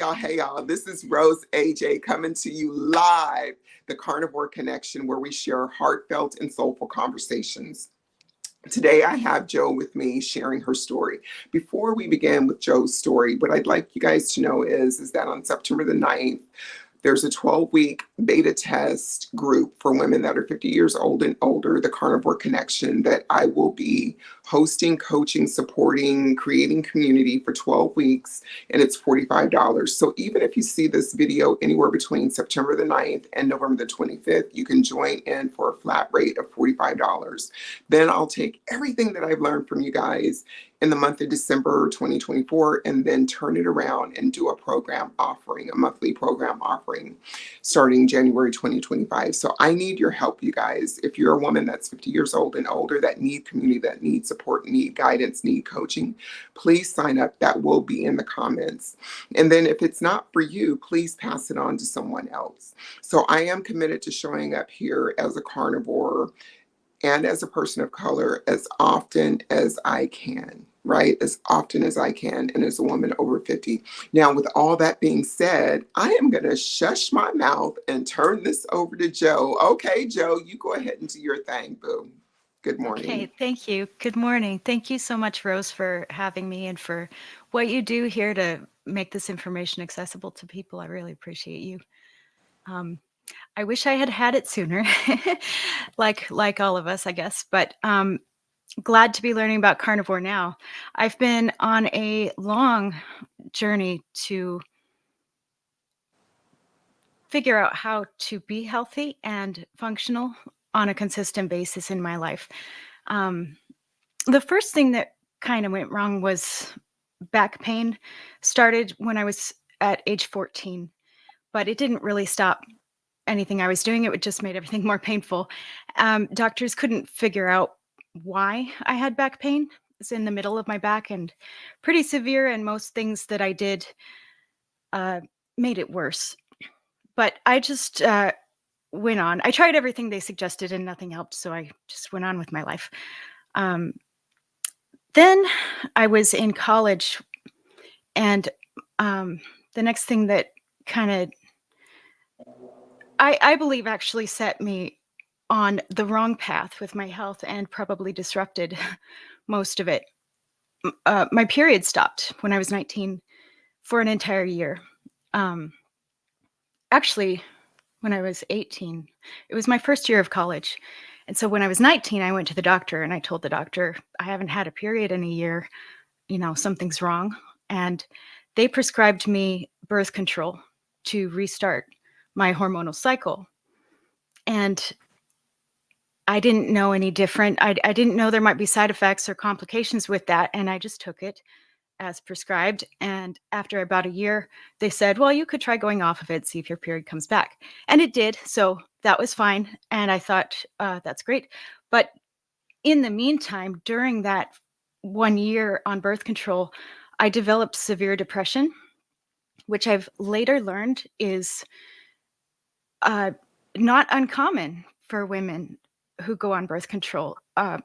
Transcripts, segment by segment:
Hey y'all, this is Rose AJ coming to you live, the Carnivore Connection, where we share heartfelt and soulful conversations. Today, I have Jo with me sharing her story. Before we begin with Jo's story, what I'd like you guys to know is that on September the 9th, there's a 12-week beta test group for women that are 50 years old and older, the Carnivore Connection, that I will be hosting, coaching, supporting, creating community for 12 weeks, and it's $45. So even if you see this video anywhere between September the 9th and November the 25th, you can join in for a flat rate of $45. Then I'll take everything that I've learned from you guys in the month of December 2024 and then turn it around and do a program offering, a monthly program offering starting January 2025. So I need your help, you guys. If you're a woman that's 50 years old and older that need community, that need support, need guidance, need coaching, please sign up. That will be in the comments. And then if it's not for you, please pass it on to someone else. So I am committed to showing up here as a carnivore and as a person of color as often as I can, right? As often as I can, and as a woman over 50. Now, with all that being said, I am going to shush my mouth and turn this over to Jo. Okay, Jo, you go ahead and do your thing, boo. Good morning. Okay, thank you. Good morning. Thank you so much, Rose, for having me and for what you do here to make this information accessible to people. I really appreciate you. I wish I had had it sooner, like all of us, I guess. But glad to be learning about carnivore now. I've been on a long journey to figure out how to be healthy and functional on a consistent basis in my life. The first thing that kind of went wrong was back pain. Started when I was at age 14, but it didn't really stop anything I was doing. It just made everything more painful. Doctors couldn't figure out why I had back pain. It's in the middle of my back and pretty severe, and most things that I did made it worse. But I just went on. I tried everything they suggested and nothing helped, so I just went on with my life. Then I was in college, and the next thing that kind of, I believe, actually set me on the wrong path with my health and probably disrupted most of it. My period stopped when I was 19 for an entire year. Actually, when I was 18, it was my first year of college. And so when I was 19, I went to the doctor and I told the doctor, I haven't had a period in a year, something's wrong. And they prescribed me birth control to restart my hormonal cycle. And I didn't know any different. I didn't know there might be side effects or complications with that. And I just took it as prescribed. And after about a year, they said, well, you could try going off of it, see if your period comes back. And it did. So that was fine. And I thought, that's great. But in the meantime, during that 1 year on birth control, I developed severe depression, which I've later learned is not uncommon for women who go on birth control.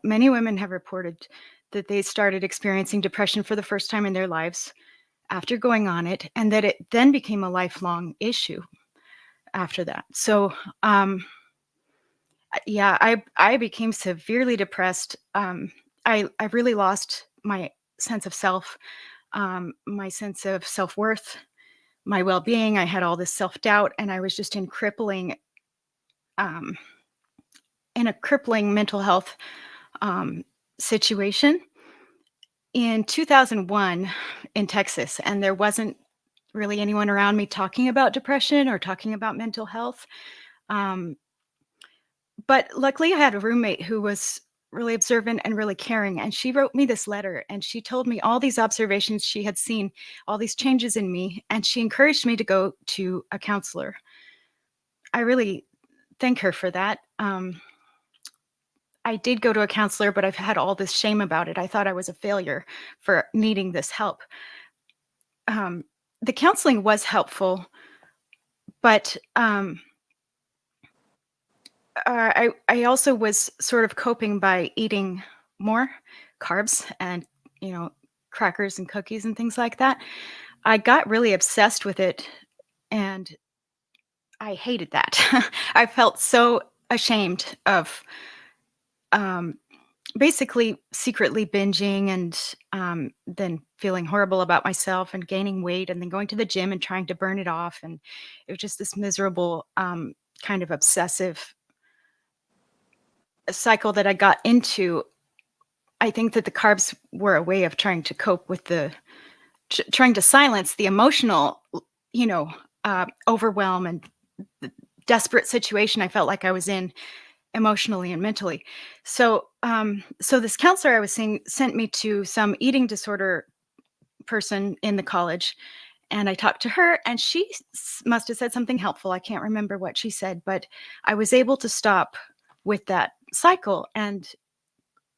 Many women have reported that they started experiencing depression for the first time in their lives after going on it, and that it then became a lifelong issue after that. So, yeah, I became severely depressed. I really lost my sense of self, my sense of self-worth, my well-being. I had all this self-doubt, and I was just in a crippling mental health situation in 2001 in Texas, and there wasn't really anyone around me talking about depression or talking about mental health. But luckily, I had a roommate who was really observant and really caring, and she wrote me this letter, and she told me all these observations she had seen, all these changes in me, and she encouraged me to go to a counselor. I really thank her for that. I did go to a counselor, but I've had all this shame about it. I thought I was a failure for needing this help. The counseling was helpful, but I also was sort of coping by eating more carbs and crackers and cookies and things like that. I got really obsessed with it, and I hated that. I felt so ashamed of um, basically secretly binging and then feeling horrible about myself and gaining weight and then going to the gym and trying to burn it off. And it was just this miserable kind of obsessive cycle that I got into. I think that the carbs were a way of trying to cope with trying to silence the emotional, you know, overwhelm and the desperate situation I felt like I was in emotionally and mentally. So this counselor I was seeing sent me to some eating disorder person in the college, and I talked to her, and she must have said something helpful. I can't remember what she said, but I was able to stop with that cycle. And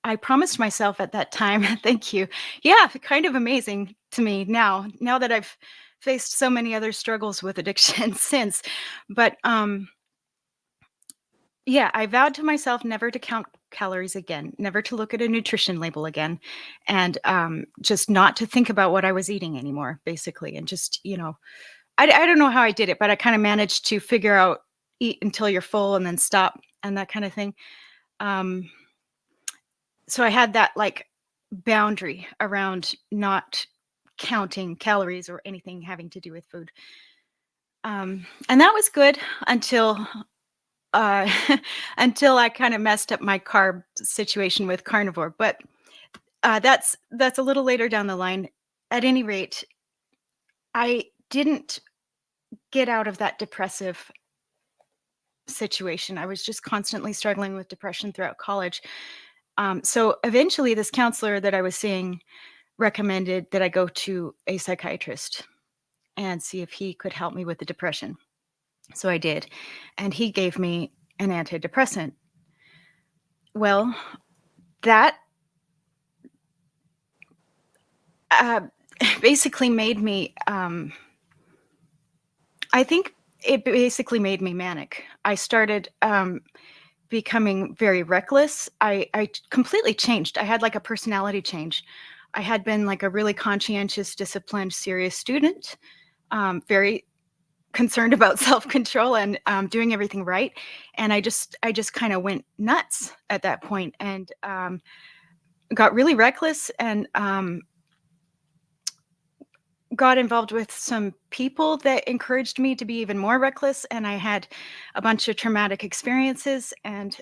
I promised myself at that time, thank you. Yeah, kind of amazing to me now that I've faced so many other struggles with addiction since. But yeah, I vowed to myself never to count calories again, never to look at a nutrition label again, and just not to think about what I was eating anymore, basically. And just, I don't know how I did it, but I kind of managed to figure out eat until you're full and then stop and that kind of thing. Um, so I had that like boundary around not counting calories or anything having to do with food. And that was good until uh, until I kind of messed up my carb situation with carnivore. But that's a little later down the line. At any rate, I didn't get out of that depressive situation. I was just constantly struggling with depression throughout college. So eventually, this counselor that I was seeing recommended that I go to a psychiatrist and see if he could help me with the depression. So I did, and he gave me an antidepressant. Well, that uh, basically made me, I think it basically made me manic. I started becoming very reckless. I completely changed. I had like a personality change. I had been like a really conscientious, disciplined, serious student, very concerned about self-control and doing everything right. And I just kind of went nuts at that point and got really reckless and got involved with some people that encouraged me to be even more reckless. And I had a bunch of traumatic experiences and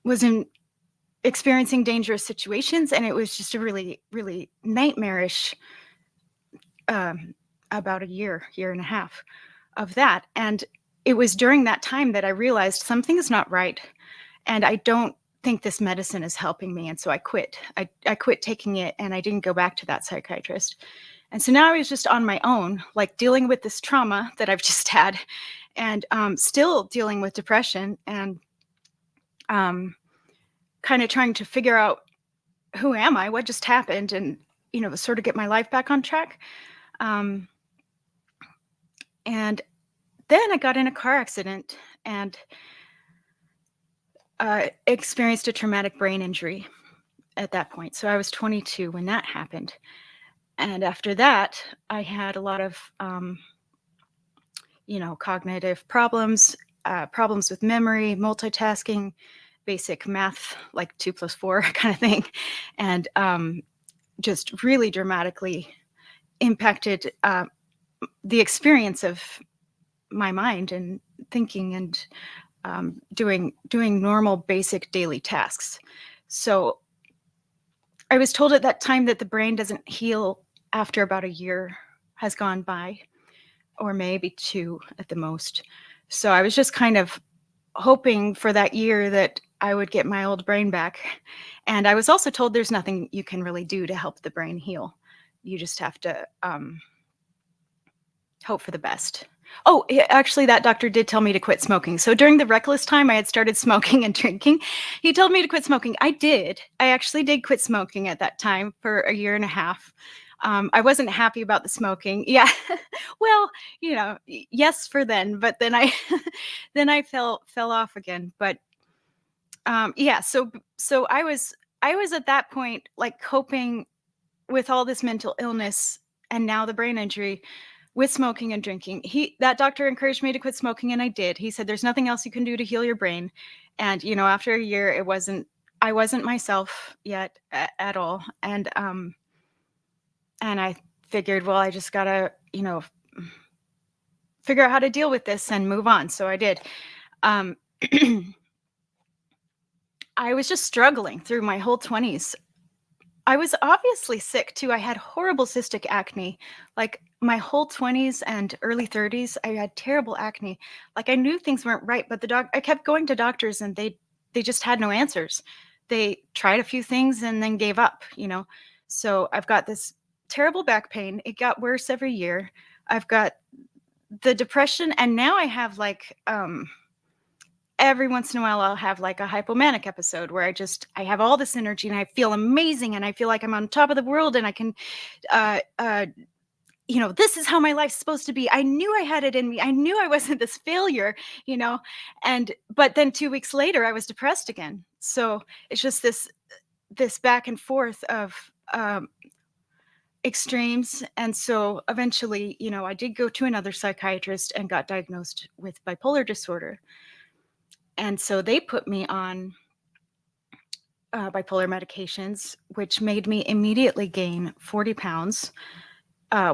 was experiencing dangerous situations. And it was just a really, really nightmarish about a year and a half of that. And it was during that time that I realized something is not right. And I don't think this medicine is helping me. And so I quit. I quit taking it and I didn't go back to that psychiatrist. And so now I was just on my own, like dealing with this trauma that I've just had and still dealing with depression and kind of trying to figure out who am I, what just happened, and, sort of get my life back on track. And then I got in a car accident and experienced a traumatic brain injury at that point. So I was 22 when that happened. And after that, I had a lot of, cognitive problems, problems with memory, multitasking, basic math, like 2 + 4 kind of thing. And just really dramatically impacted the experience of my mind and thinking and doing normal basic daily tasks. So I was told at that time that the brain doesn't heal after about a year has gone by, or maybe 2 at the most. So I was just kind of hoping for that year that I would get my old brain back. And I was also told there's nothing you can really do to help the brain heal. You just have to hope for the best. Oh, actually, that doctor did tell me to quit smoking. So during the reckless time, I had started smoking and drinking. He told me to quit smoking. I did. I actually did quit smoking at that time for a year and a half. I wasn't happy about the smoking. Yeah. Well, yes for then, but then I then I fell off again. But yeah, so I was at that point like coping with all this mental illness and now the brain injury with smoking and drinking. That doctor encouraged me to quit smoking, and I did. He said, there's nothing else you can do to heal your brain. And, after a year, I wasn't myself yet at all. And I figured, well, I just gotta, figure out how to deal with this and move on. So I did. I was just struggling through my whole 20s. I was obviously sick too. I had horrible cystic acne. Like my whole 20s and early 30s, I had terrible acne. Like I knew things weren't right, but I kept going to doctors and they just had no answers. They tried a few things and then gave up, So I've got this terrible back pain. It got worse every year. I've got the depression, and now I have like every once in a while I'll have like a hypomanic episode where I have all this energy and I feel amazing and I feel like I'm on top of the world and I can this is how my life's supposed to be. I knew I had it in me. I knew I wasn't this failure, but then 2 weeks later I was depressed again. So it's just this back and forth of extremes. And so eventually, I did go to another psychiatrist and got diagnosed with bipolar disorder. And so they put me on bipolar medications, which made me immediately gain 40 pounds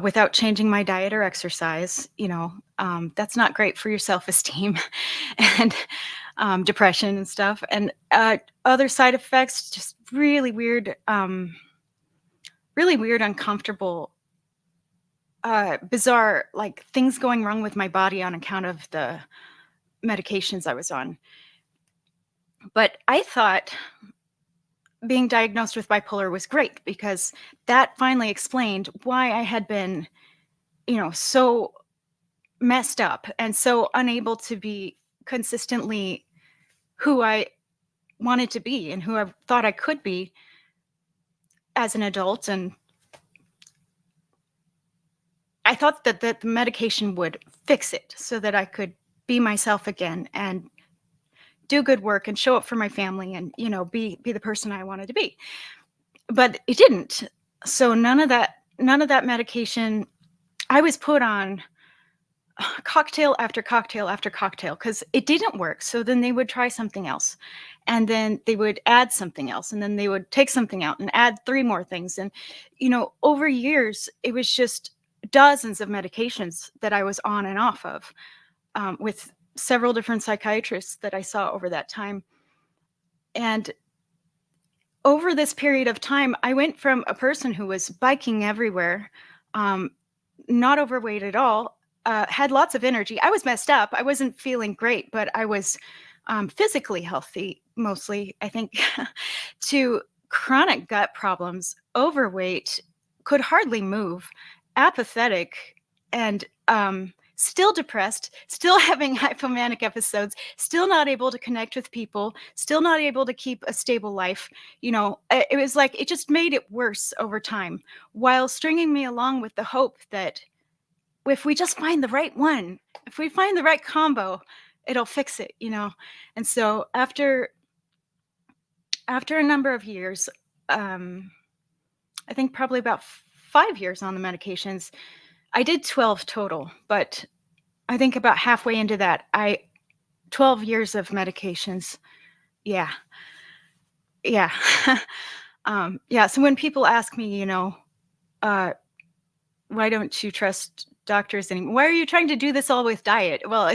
without changing my diet or exercise. That's not great for your self-esteem and depression and stuff. And other side effects, just really weird, uncomfortable, bizarre, like things going wrong with my body on account of the medications I was on. But I thought being diagnosed with bipolar was great because that finally explained why I had been, so messed up and so unable to be consistently who I wanted to be and who I thought I could be as an adult. And I thought that the medication would fix it so that I could be myself again and do good work and show up for my family and, be the person I wanted to be. But it didn't. So none of that medication. I was put on cocktail after cocktail after cocktail because it didn't work. So then they would try something else and then they would add something else and then they would take something out and add 3 more things. And, over years, it was just dozens of medications that I was on and off of with several different psychiatrists that I saw over that time. And over this period of time, I went from a person who was biking everywhere, not overweight at all, had lots of energy. I was messed up. I wasn't feeling great, but I was physically healthy, mostly, I think, to chronic gut problems, overweight, could hardly move, apathetic, and still depressed, still having hypomanic episodes, still not able to connect with people, still not able to keep a stable life. It was like it just made it worse over time, while stringing me along with the hope that if we just find the right one, if we find the right combo, it'll fix it, And so after a number of years, I think probably about 5 years on the medications, I did 12 total, but I think about halfway into that, 12 years of medications. Yeah. Yeah. Yeah. So when people ask me, why don't you trust doctors anymore? Why are you trying to do this all with diet? Well,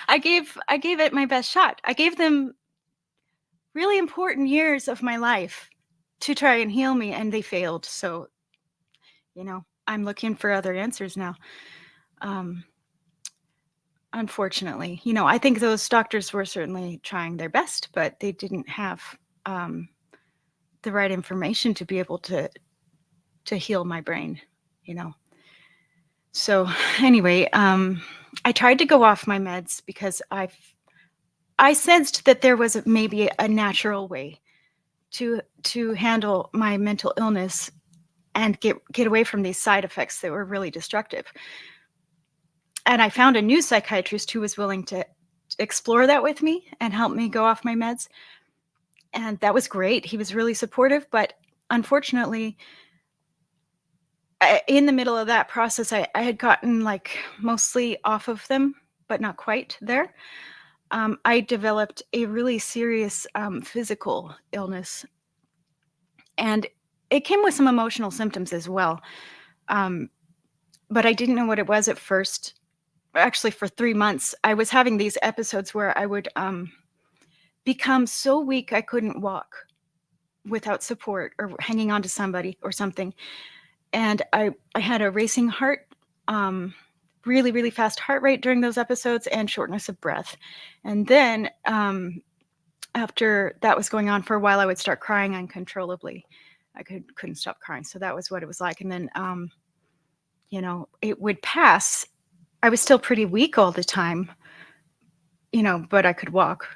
I gave it my best shot. I gave them really important years of my life to try and heal me, and they failed. So, I'm looking for other answers now. Unfortunately, I think those doctors were certainly trying their best, but they didn't have the right information to be able to heal my brain, So anyway, I tried to go off my meds because I sensed that there was maybe a natural way to handle my mental illness and get away from these side effects that were really destructive. And I found a new psychiatrist who was willing to explore that with me and help me go off my meds. And that was great. He was really supportive, but unfortunately, in the middle of that process, I had gotten like mostly off of them, but not quite there. I developed a really serious physical illness, and it came with some emotional symptoms as well. But I didn't know what it was at first. Actually, for 3 months, I was having these episodes where I would become so weak I couldn't walk without support or hanging on to somebody or something. And I had a racing heart, really, really fast heart rate during those episodes, and shortness of breath. And then after that was going on for a while, I would start crying uncontrollably. I couldn't stop crying. So that was what it was like. And then, it would pass. I was still pretty weak all the time, but I could walk.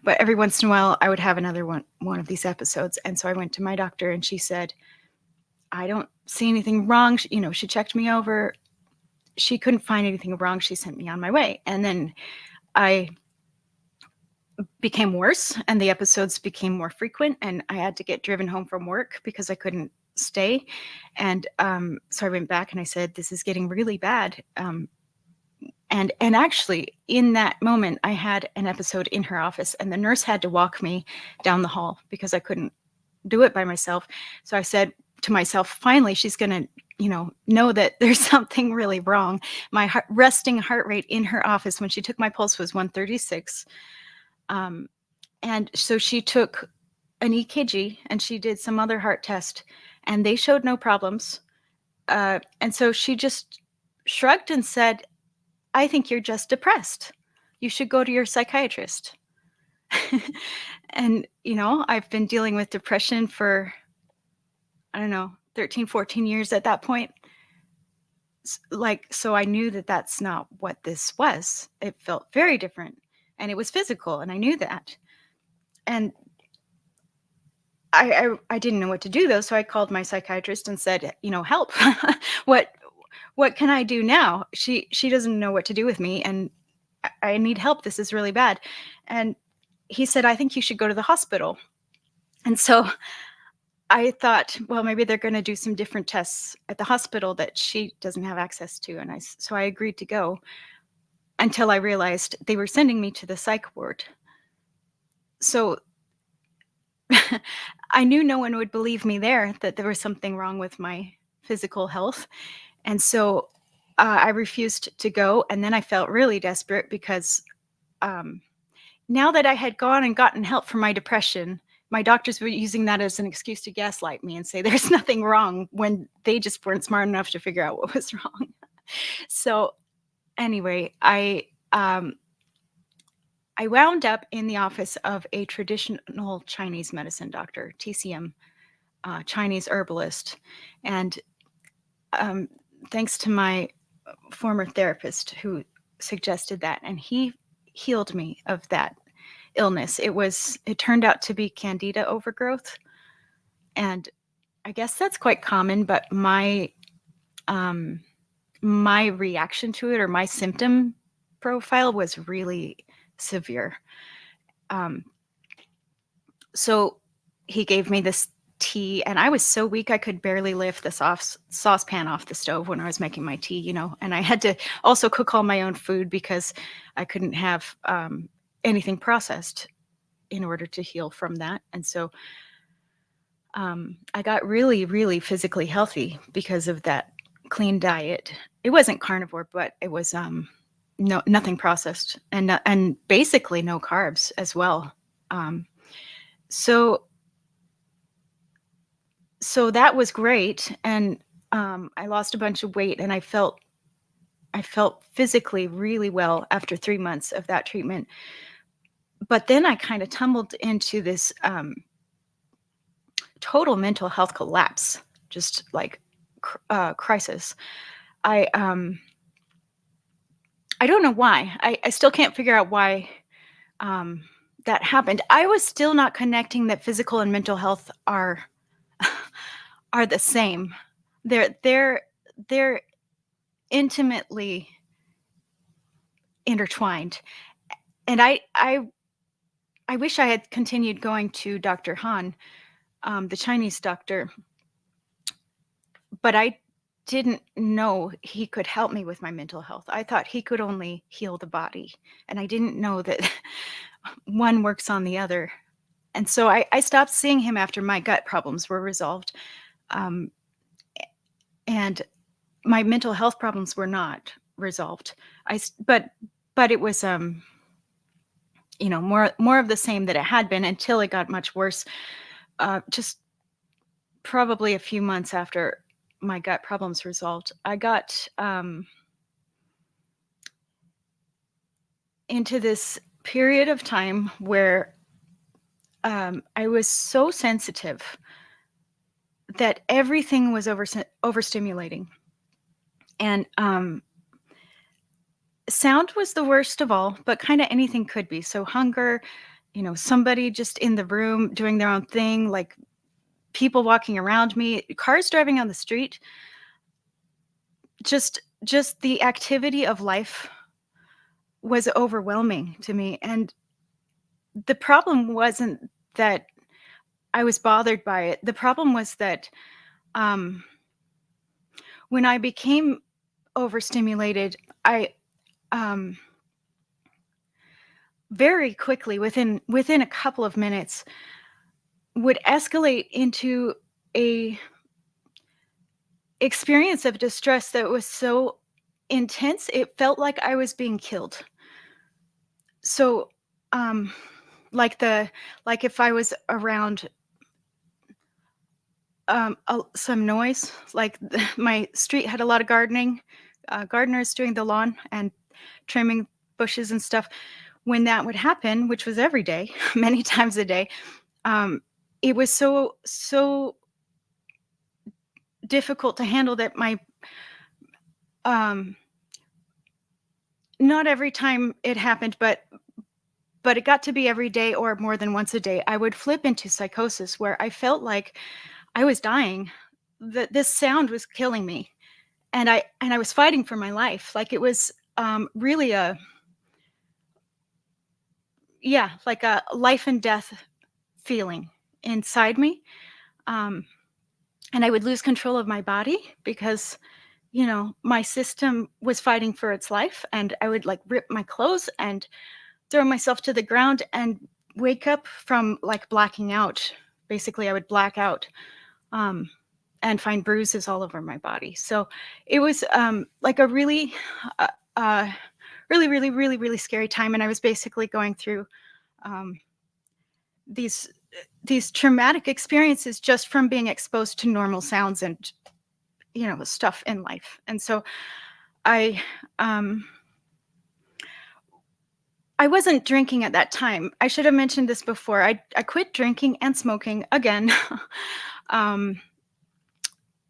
But every once in a while, I would have another one of these episodes. And so I went to my doctor, and she said, I don't see anything wrong. She checked me over. She couldn't find anything wrong. She sent me on my way. And then I became worse, and the episodes became more frequent, and I had to get driven home from work because I couldn't stay. And so I went back and I said, this is getting really bad. And actually, in that moment, I had an episode in her office, and the nurse had to walk me down the hall because I couldn't do it by myself. So I said to myself, finally, she's going to, know that there's something really wrong. My resting heart rate in her office when she took my pulse was 136. And so she took an EKG, and she did some other heart test, and they showed no problems. And so she just shrugged and said, I think you're just depressed. You should go to your psychiatrist. And, I've been dealing with depression for, 13, 14 years at that point. So I knew that that's not what this was. It felt very different, and it was physical, and I knew that. And I didn't know what to do, though. So I called my psychiatrist and said, help. What can I do now? She doesn't know what to do with me, and I need help. This is really bad. And he said, I think you should go to the hospital. And so I thought, well, maybe they're going to do some different tests at the hospital that she doesn't have access to. And so I agreed to go, until I realized they were sending me to the psych ward. So I knew no one would believe me there, that there was something wrong with my physical health. And so I refused to go. And then I felt really desperate because now that I had gone and gotten help for my depression, my doctors were using that as an excuse to gaslight me and say there's nothing wrong, when they just weren't smart enough to figure out what was wrong. So anyway, I wound up in the office of a traditional Chinese medicine doctor, TCM, Chinese herbalist. And thanks to my former therapist who suggested that, and he healed me of that illness. It turned out to be candida overgrowth. And I guess that's quite common, but my reaction to it, or my symptom profile, was really severe. So he gave me this tea, and I was so weak I could barely lift the saucepan off the stove when I was making my tea, and I had to also cook all my own food because I couldn't have anything processed in order to heal from that. And so I got really, really physically healthy because of that clean diet. It wasn't carnivore, but it was nothing processed, and basically no carbs as well. So that was great, and I lost a bunch of weight, and I felt physically really well after 3 months of that treatment. But then I kind of tumbled into this total mental health collapse, just like crisis. I don't know why. I still can't figure out why that happened. I was still not connecting that physical and mental health are the same. They're intimately intertwined. And I wish I had continued going to Dr. Han, the Chinese doctor, but I didn't know he could help me with my mental health. I thought he could only heal the body, and I didn't know that one works on the other. And so I stopped seeing him after my gut problems were resolved. Um, and my mental health problems were not resolved. But it was more of the same that it had been until it got much worse. Just probably a few months after my gut problems resolved, I got into this period of time where I was so sensitive that everything was overstimulating. And sound was the worst of all, but kind of anything could be. So hunger, somebody just in the room doing their own thing, like people walking around me, cars driving on the street, just the activity of life was overwhelming to me. And the problem wasn't that I was bothered by it. The problem was that when I became overstimulated, I very quickly, within a couple of minutes, would escalate into a experience of distress that was so intense, it felt like I was being killed. So, like if I was around some noise, like my street had a lot of gardeners doing the lawn and trimming bushes and stuff. When that would happen, which was every day, many times a day, it was so difficult to handle that my not every time it happened, but it got to be every day or more than once a day, I would flip into psychosis where I felt like I was dying, that this sound was killing me, and I was fighting for my life. Like it was really like a life and death feeling inside me. And I would lose control of my body because, my system was fighting for its life, and I would like rip my clothes and throw myself to the ground and wake up from like blacking out. Basically, I would black out and find bruises all over my body. So it was like a really, really, really, really, really scary time. And I was basically going through these traumatic experiences just from being exposed to normal sounds and stuff in life. And so I wasn't drinking at that time. I should have mentioned this before. I quit drinking and smoking again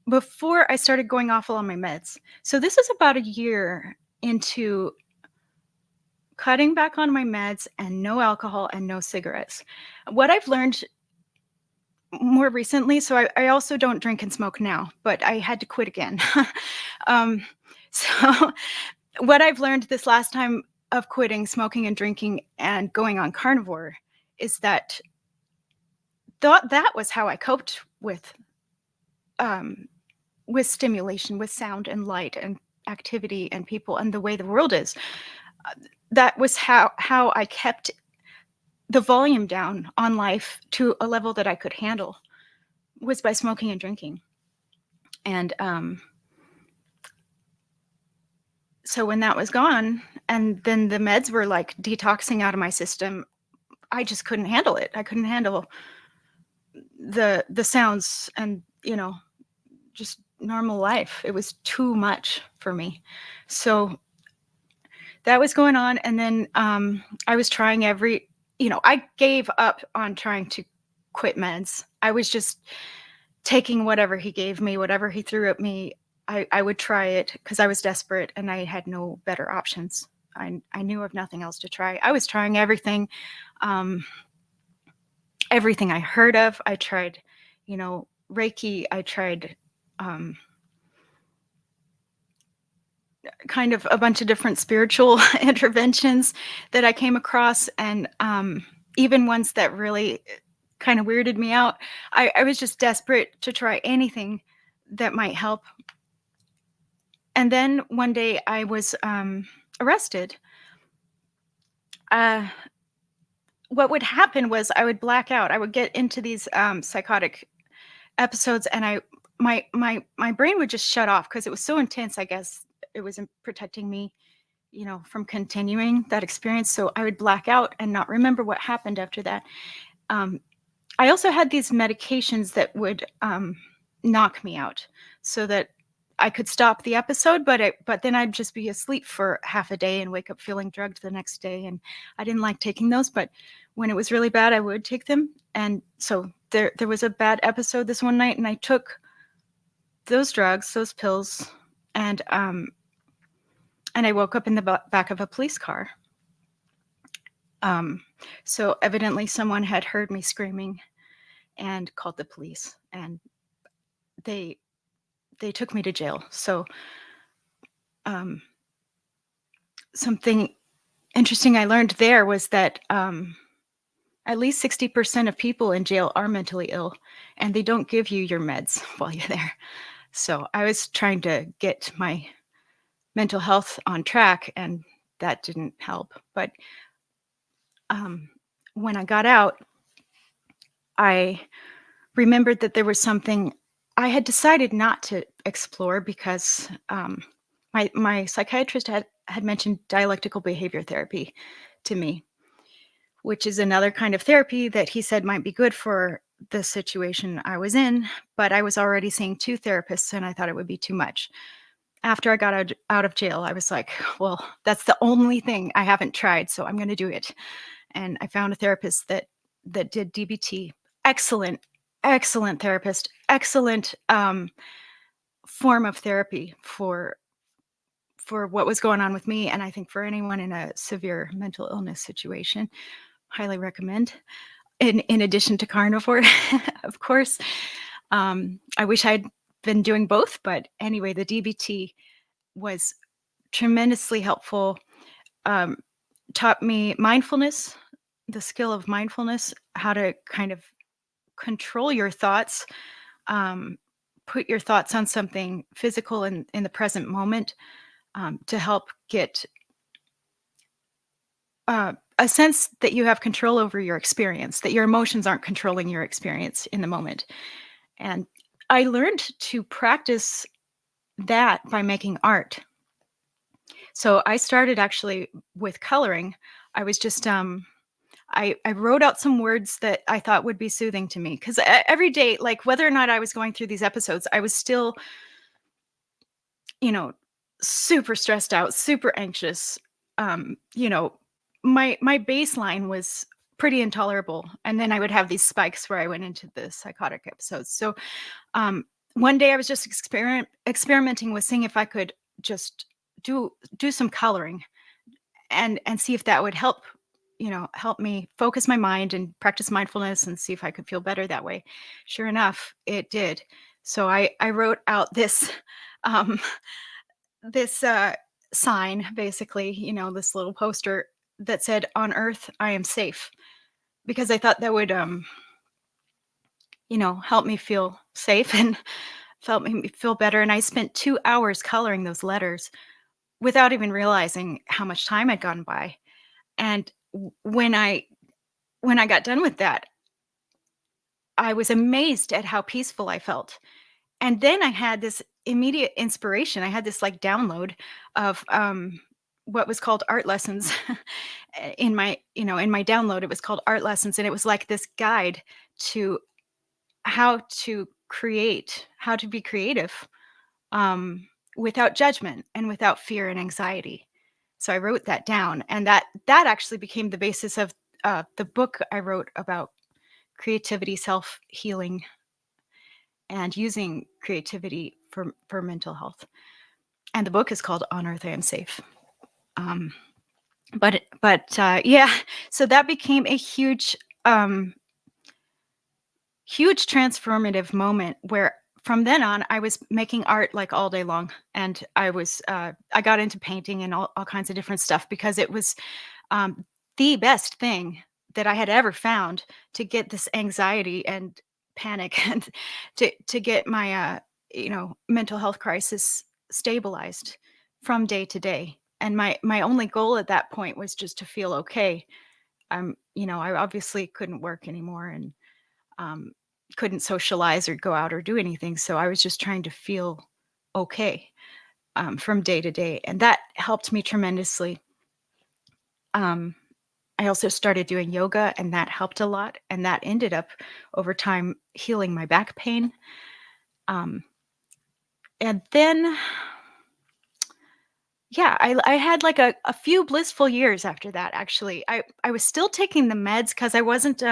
before I started going awful on my meds. So this is about a year into cutting back on my meds and no alcohol and no cigarettes. What I've learned more recently, so I also don't drink and smoke now, but I had to quit again. So what I've learned this last time of quitting smoking and drinking and going on carnivore is that that was how I coped with stimulation, with sound and light and activity and people and the way the world is. That was how I kept the volume down on life to a level that I could handle, was by smoking and drinking. And so when that was gone, and then the meds were like detoxing out of my system, I just couldn't handle it. I couldn't handle the sounds and, just normal life. It was too much for me. So that was going on. And then I was trying I gave up on trying to quit meds. I was just taking whatever he gave me, whatever he threw at me. I would try it because I was desperate and I had no better options. I knew of nothing else to try. I was trying everything, everything I heard of. I tried, Reiki. I tried kind of a bunch of different spiritual interventions that I came across, and even ones that really kind of weirded me out. I was just desperate to try anything that might help. And then one day I was arrested. Uh, what would happen was I would black out. I would get into these psychotic episodes, and my brain would just shut off because it was so intense. I guess it wasn't protecting me, from continuing that experience. So I would black out and not remember what happened after that. I also had these medications that would knock me out, so that I could stop the episode, but then I'd just be asleep for half a day and wake up feeling drugged the next day. And I didn't like taking those, but when it was really bad, I would take them. And so there was a bad episode this one night, and I took those drugs, those pills, and I woke up in the back of a police car. So evidently someone had heard me screaming and called the police, and they took me to jail. So something interesting I learned there was that at least 60% of people in jail are mentally ill, and they don't give you your meds while you're there. So I was trying to get my mental health on track, and that didn't help. But when I got out, I remembered that there was something I had decided not to explore because my psychiatrist had mentioned dialectical behavior therapy to me, which is another kind of therapy that he said might be good for the situation I was in, but I was already seeing 2 therapists, and I thought it would be too much. After I got out of jail, I was like, well, that's the only thing I haven't tried, so I'm going to do it. And I found a therapist that did DBT. Excellent therapist, excellent form of therapy for what was going on with me, and I think for anyone in a severe mental illness situation. Highly recommend. In addition to Carnivore, of course. I wish I'd been doing both, but anyway, the DBT was tremendously helpful. Taught me mindfulness, the skill of mindfulness, how to kind of control your thoughts, put your thoughts on something physical in the present moment, to help get a sense that you have control over your experience, that your emotions aren't controlling your experience in the moment. And I learned to practice that by making art. So I started actually with coloring. I was just I wrote out some words that I thought would be soothing to me, because every day, like whether or not I was going through these episodes, I was still, super stressed out, super anxious. My baseline was pretty intolerable, and then I would have these spikes where I went into the psychotic episodes. So one day I was just experimenting with seeing if I could just do some coloring and see if that would help me focus my mind and practice mindfulness and see if I could feel better that way. Sure enough, it did. So I wrote out this this sign, basically, this little poster that said, "On Earth, I am safe," because I thought that would help me feel safe and felt me feel better. And I spent 2 hours coloring those letters without even realizing how much time had gone by. And when I got done with that, I was amazed at how peaceful I felt. And then I had this immediate inspiration. I had this like download of what was called art lessons in my download. It was called art lessons, and it was like this guide to how to create, how to be creative, without judgment and without fear and anxiety. So I wrote that down, and that actually became the basis of the book I wrote about creativity, self-healing, and using creativity for mental health. And the book is called On Earth I Am Safe. But yeah, so that became a huge transformative moment where from then on I was making art like all day long. And I got into painting and all kinds of different stuff, because it was the best thing that I had ever found to get this anxiety and panic and to get my mental health crisis stabilized from day to day. And my only goal at that point was just to feel okay. I obviously couldn't work anymore, and um, couldn't socialize or go out or do anything. So I was just trying to feel okay, from day to day. And that helped me tremendously. Um, I also started doing yoga, and that helped a lot. And that ended up over time healing my back pain. Um, and then, yeah, I had like a few blissful years after that, actually. I was still taking the meds because I wasn't,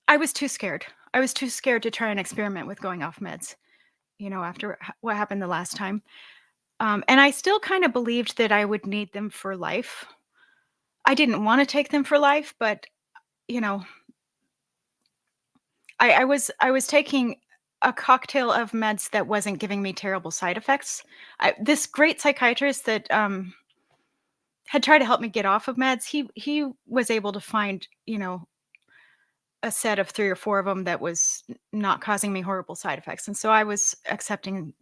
I was too scared. I was too scared to try and experiment with going off meds, after what happened the last time. And I still kind of believed that I would need them for life. I didn't want to take them for life, but you know, I was taking a cocktail of meds that wasn't giving me terrible side effects. This great psychiatrist that had tried to help me get off of meds, he was able to find a set of 3 or 4 of them that was not causing me horrible side effects, and so I was accepting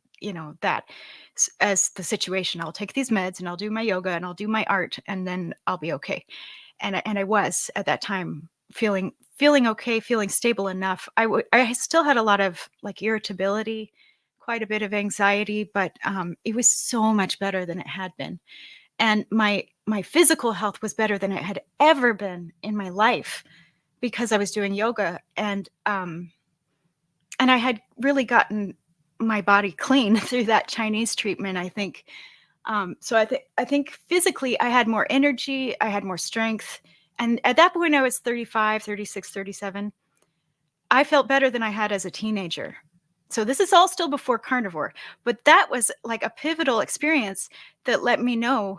that as the situation. I'll take these meds and I'll do my yoga and I'll do my art and then I'll be okay. And I was at that time feeling okay, feeling stable enough. I still had a lot of like irritability, quite a bit of anxiety, but it was so much better than it had been. And my physical health was better than it had ever been in my life because I was doing yoga, and I had really gotten my body clean through that Chinese treatment, I think. So I think physically I had more energy, I had more strength. And at that point I was 35, 36, 37. I felt better than I had as a teenager. So this is all still before Carnivore, but that was like a pivotal experience that let me know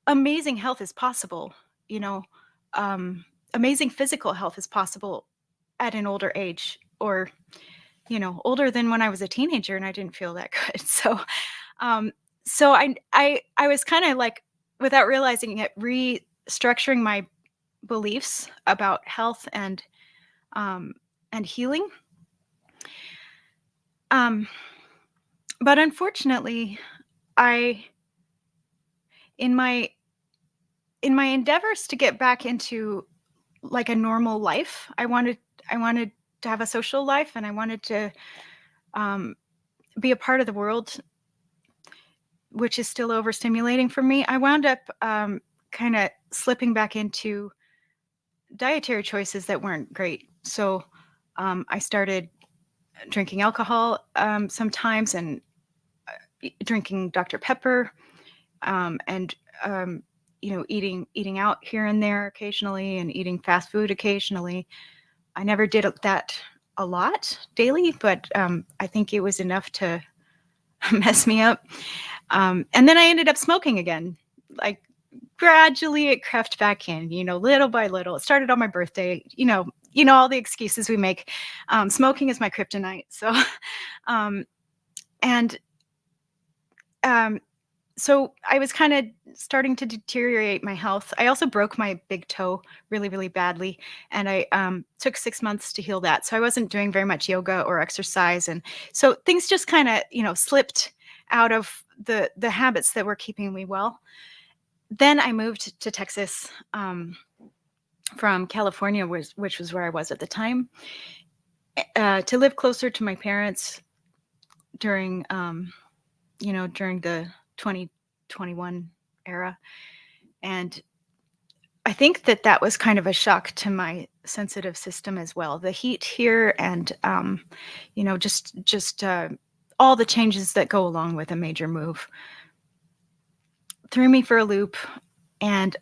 amazing health is possible, you know, amazing physical health is possible at an older age, or older than when I was a teenager and I didn't feel that good. Um, so I was kind of like, without realizing it, restructuring my beliefs about health um, and healing. Um, but unfortunately, I in my endeavors to get back into like a normal life, I wanted to have a social life, and I wanted to um, be a part of the world, which is still overstimulating for me. I wound up kind of slipping back into dietary choices that weren't great. So I started drinking alcohol sometimes, and drinking Dr. Pepper, and eating out here and there occasionally, and eating fast food occasionally. I never did that a lot daily, but I think it was enough to mess me up. And then I ended up smoking again. Like, gradually it crept back in, little by little. It started on my birthday, all the excuses we make. Smoking is my kryptonite. So, and so I was kind of starting to deteriorate my health. I also broke my big toe really, really badly, and I took 6 months to heal that. So I wasn't doing very much yoga or exercise, and so things just kind of slipped out of the habits that were keeping me well. Then I moved to Texas from California, which was where I was at the time, to live closer to my parents during during the 2021 era. And I think that was kind of a shock to my sensitive system as well. The heat here, and just all the changes that go along with a major move threw me for a loop, and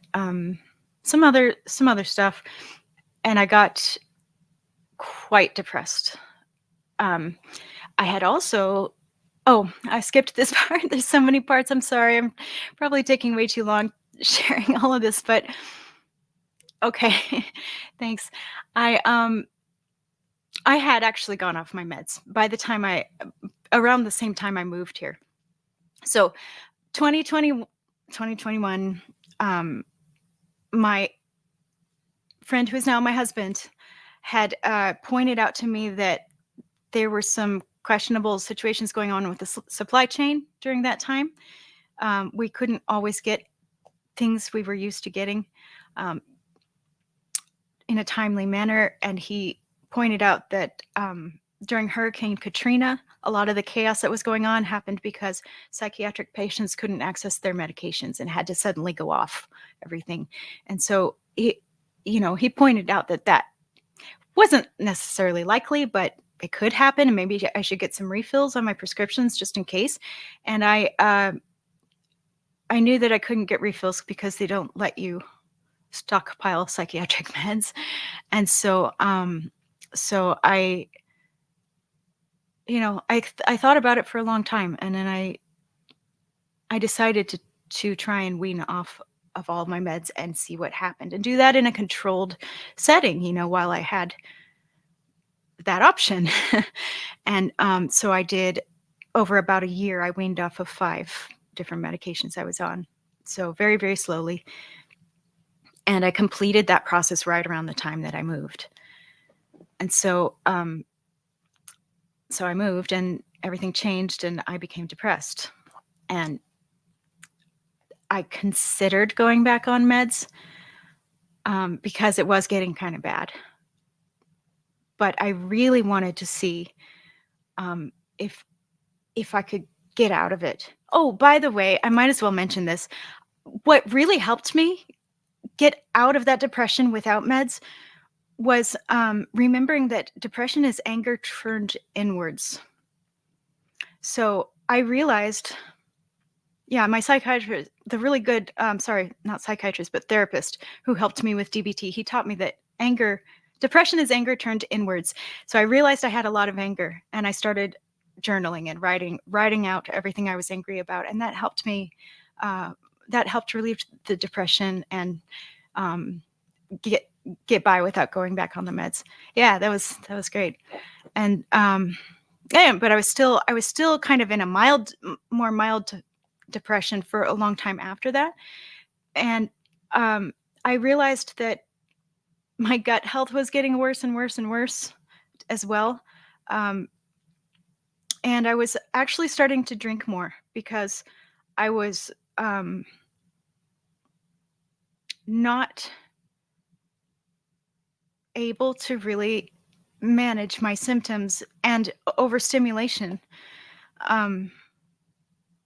some other stuff, and I got quite depressed. I had also I skipped this part. There's so many parts. I'm sorry. I'm probably taking way too long sharing all of this, but okay. Thanks. I had actually gone off my meds by the time around the same time I moved here. So 2021, my friend, who is now my husband, had pointed out to me that there were some questionable situations going on with the supply chain during that time. We couldn't always get things we were used to getting in a timely manner. And he pointed out that during Hurricane Katrina, a lot of the chaos that was going on happened because psychiatric patients couldn't access their medications and had to suddenly go off everything. And so he pointed out that wasn't necessarily likely, but it could happen, and maybe I should get some refills on my prescriptions just in case. And I knew that I couldn't get refills because they don't let you stockpile psychiatric meds. And so I thought about it for a long time, and then I decided to try and wean off of all my meds and see what happened, and do that in a controlled setting, while I had that option. And so I did. Over about a year, I weaned off of 5 different medications I was on. So very, very slowly. And I completed that process right around the time that I moved. And so I moved, and everything changed, and I became depressed. And I considered going back on meds because it was getting kind of bad. But I really wanted to see if I could get out of it. Oh, by the way, I might as well mention this. What really helped me get out of that depression without meds was remembering that depression is anger turned inwards. So I realized, my psychiatrist, the really good, not psychiatrist, but therapist who helped me with DBT, he taught me that depression is anger turned inwards. So I realized I had a lot of anger, and I started journaling and writing out everything I was angry about. And that helped me, that helped relieve the depression and get by without going back on the meds. Yeah, that was great. And but I was still kind of in a more mild depression for a long time after that. And I realized that my gut health was getting worse and worse and worse as well. And I was actually starting to drink more because I was not able to really manage my symptoms and overstimulation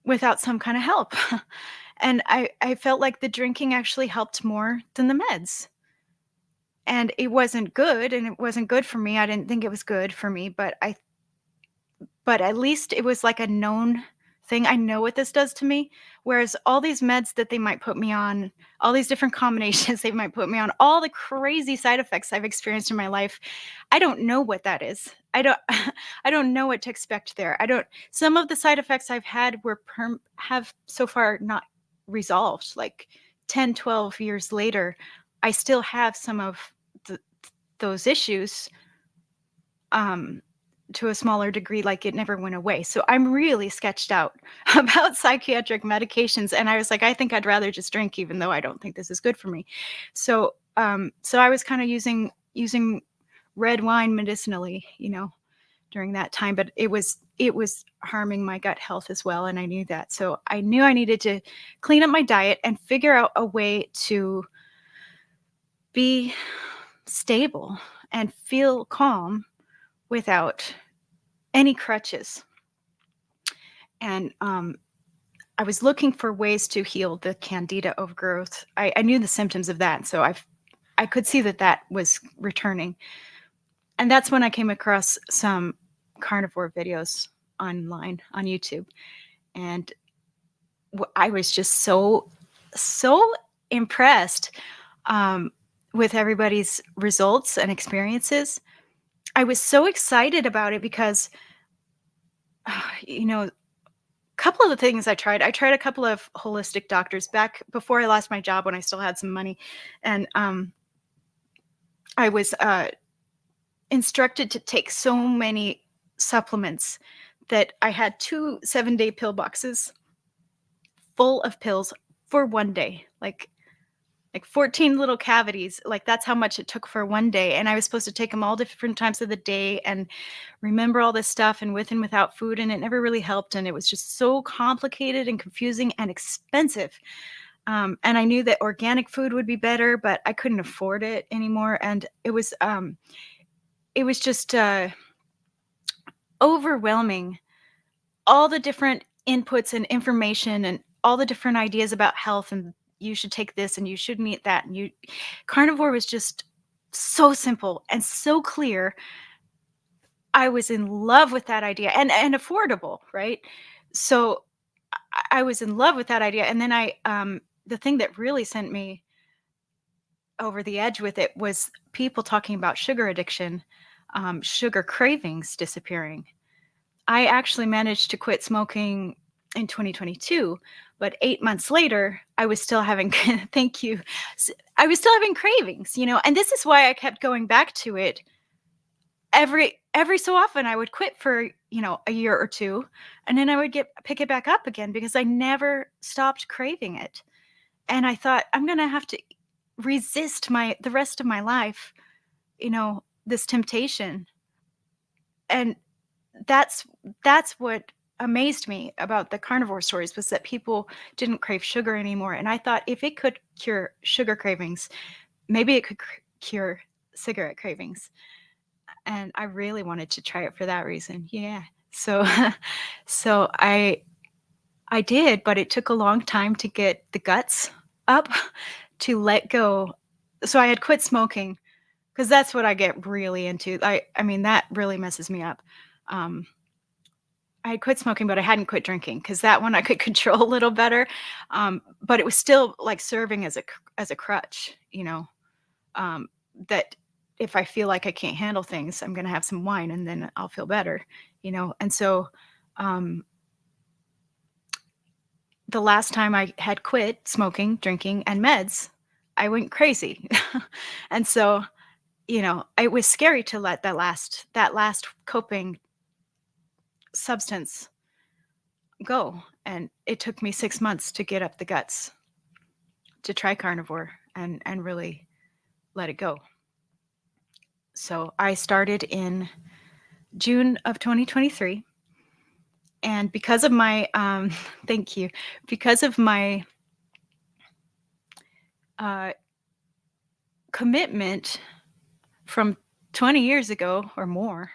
without some kind of help. And I felt like the drinking actually helped more than the meds. And it wasn't good, and it wasn't good for me. I didn't think it was good for me, but at least it was like a known thing. I know what this does to me. Whereas all these meds that they might put me on, all these different combinations they might put me on, all the crazy side effects I've experienced in my life, I don't know what that is. I don't know what to expect there. Some of the side effects I've had have so far not resolved. Like 10, 12 years later, I still have some of those issues. To a smaller degree, like it never went away. So I'm really sketched out about psychiatric medications. And I was like, I think I'd rather just drink, even though I don't think this is good for me. So I was kind of using red wine medicinally, during that time, but it was harming my gut health as well. And I knew that. So I knew I needed to clean up my diet and figure out a way to be stable and feel calm without any crutches. And I was looking for ways to heal the candida overgrowth. I knew the symptoms of that, so I could see that was returning. And that's when I came across some carnivore videos online on YouTube. And I was just so impressed with everybody's results and experiences. I was so excited about it because, a couple of the things I tried a couple of holistic doctors back before I lost my job when I still had some money. And I was instructed to take so many supplements that I had 2 7-day pill boxes full of pills for one day. Like, like 14 little cavities. Like that's how much it took for one day. And I was supposed to take them all different times of the day and remember all this stuff and with and without food. And it never really helped. And it was just so complicated and confusing and expensive. And I knew that organic food would be better, but I couldn't afford it anymore. And it was just overwhelming. All the different inputs and information and all the different ideas about health and you should take this and you shouldn't eat that. And carnivore was just so simple and so clear. I was in love with that idea and affordable, right? So I was in love with that idea. And then the thing that really sent me over the edge with it was people talking about sugar addiction, sugar cravings disappearing. I actually managed to quit smoking in 2022, but 8 months later, I was still having, thank you. I was still having cravings, and this is why I kept going back to it. Every so often I would quit for, a year or two, and then I would pick it back up again because I never stopped craving it. And I thought I'm going to have to resist the rest of my life, this temptation. And that's what amazed me about the carnivore stories was that people didn't crave sugar anymore. And I thought if it could cure sugar cravings, maybe it could cure cigarette cravings. And I really wanted to try it for that reason. Yeah. So I did, but it took a long time to get the guts up to let go. So I had quit smoking because that's what I get really into. I mean, that really messes me up. I had quit smoking, but I hadn't quit drinking because that one I could control a little better. But it was still like serving as a crutch, that if I feel like I can't handle things, I'm going to have some wine and then I'll feel better, And so the last time I had quit smoking, drinking, and meds, I went crazy. And so, it was scary to let that last coping substance go. And it took me 6 months to get up the guts to try carnivore and really let it go. So I started in June of 2023. And because of my, thank you, because of my commitment from 20 years ago or more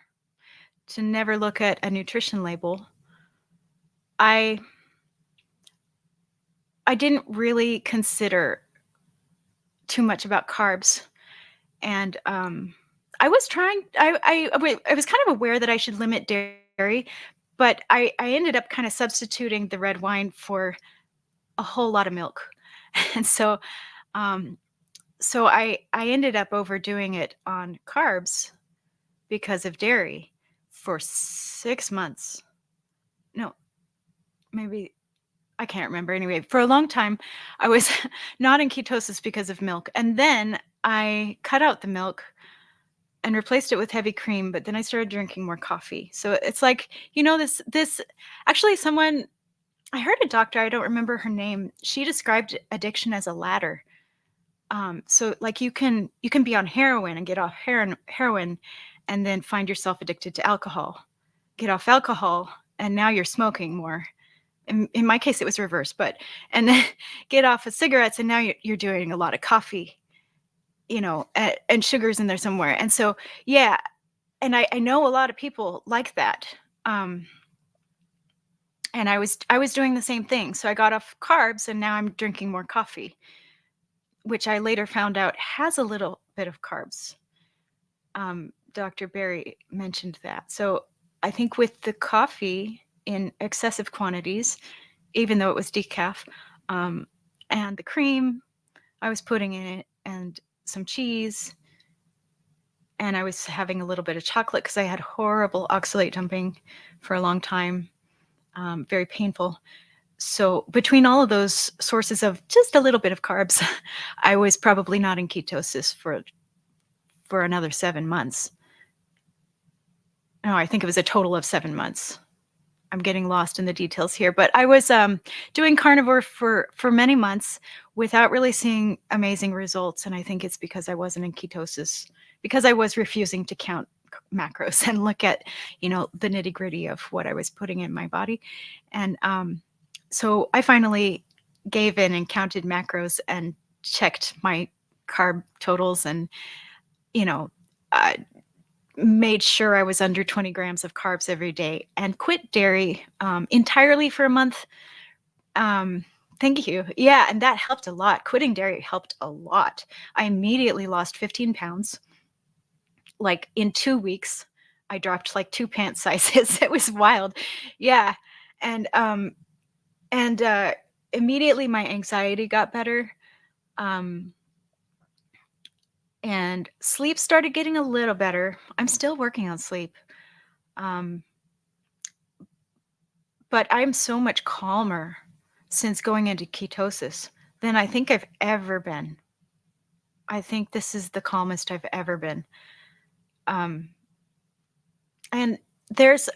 to never look at a nutrition label, I didn't really consider too much about carbs. And I was trying, I was kind of aware that I should limit dairy, but I ended up kind of substituting the red wine for a whole lot of milk. And so I ended up overdoing it on carbs because of dairy for 6 months. No, maybe, I can't remember. Anyway, for a long time, I was not in ketosis because of milk. And then I cut out the milk and replaced it with heavy cream, but then I started drinking more coffee. So it's like, this actually I heard a doctor, I don't remember her name. She described addiction as a ladder. So like you can be on heroin and get off heroin and then find yourself addicted to alcohol, get off alcohol, and now you're smoking more. In my case, it was reversed, and then get off of cigarettes and now you're doing a lot of coffee, and sugar's in there somewhere. And so, yeah. And I know a lot of people like that. And I was doing the same thing. So I got off carbs and now I'm drinking more coffee, which I later found out has a little bit of carbs. Dr. Berry mentioned that. So I think with the coffee in excessive quantities, even though it was decaf, and the cream I was putting in it and some cheese, and I was having a little bit of chocolate because I had horrible oxalate dumping for a long time, very painful. So between all of those sources of just a little bit of carbs, I was probably not in ketosis for another 7 months. No, I think it was a total of 7 months. I'm getting lost in the details here, but I was doing carnivore for many months without really seeing amazing results, and I think it's because I wasn't in ketosis, because I was refusing to count macros and look at, you know, the nitty gritty of what I was putting in my body. And so I finally gave in and counted macros and checked my carb totals, and, you know, made sure I was under 20 grams of carbs every day, and quit dairy entirely for a month. Thank you. Yeah, and that helped a lot. Quitting dairy helped a lot. I immediately lost 15 pounds. Like in 2 weeks, I dropped like 2 pant sizes. It was wild. Yeah. And immediately my anxiety got better. And sleep started getting a little better. I'm still working on sleep. But I'm so much calmer since going into ketosis than I think I've ever been. I think this is the calmest I've ever been. And there's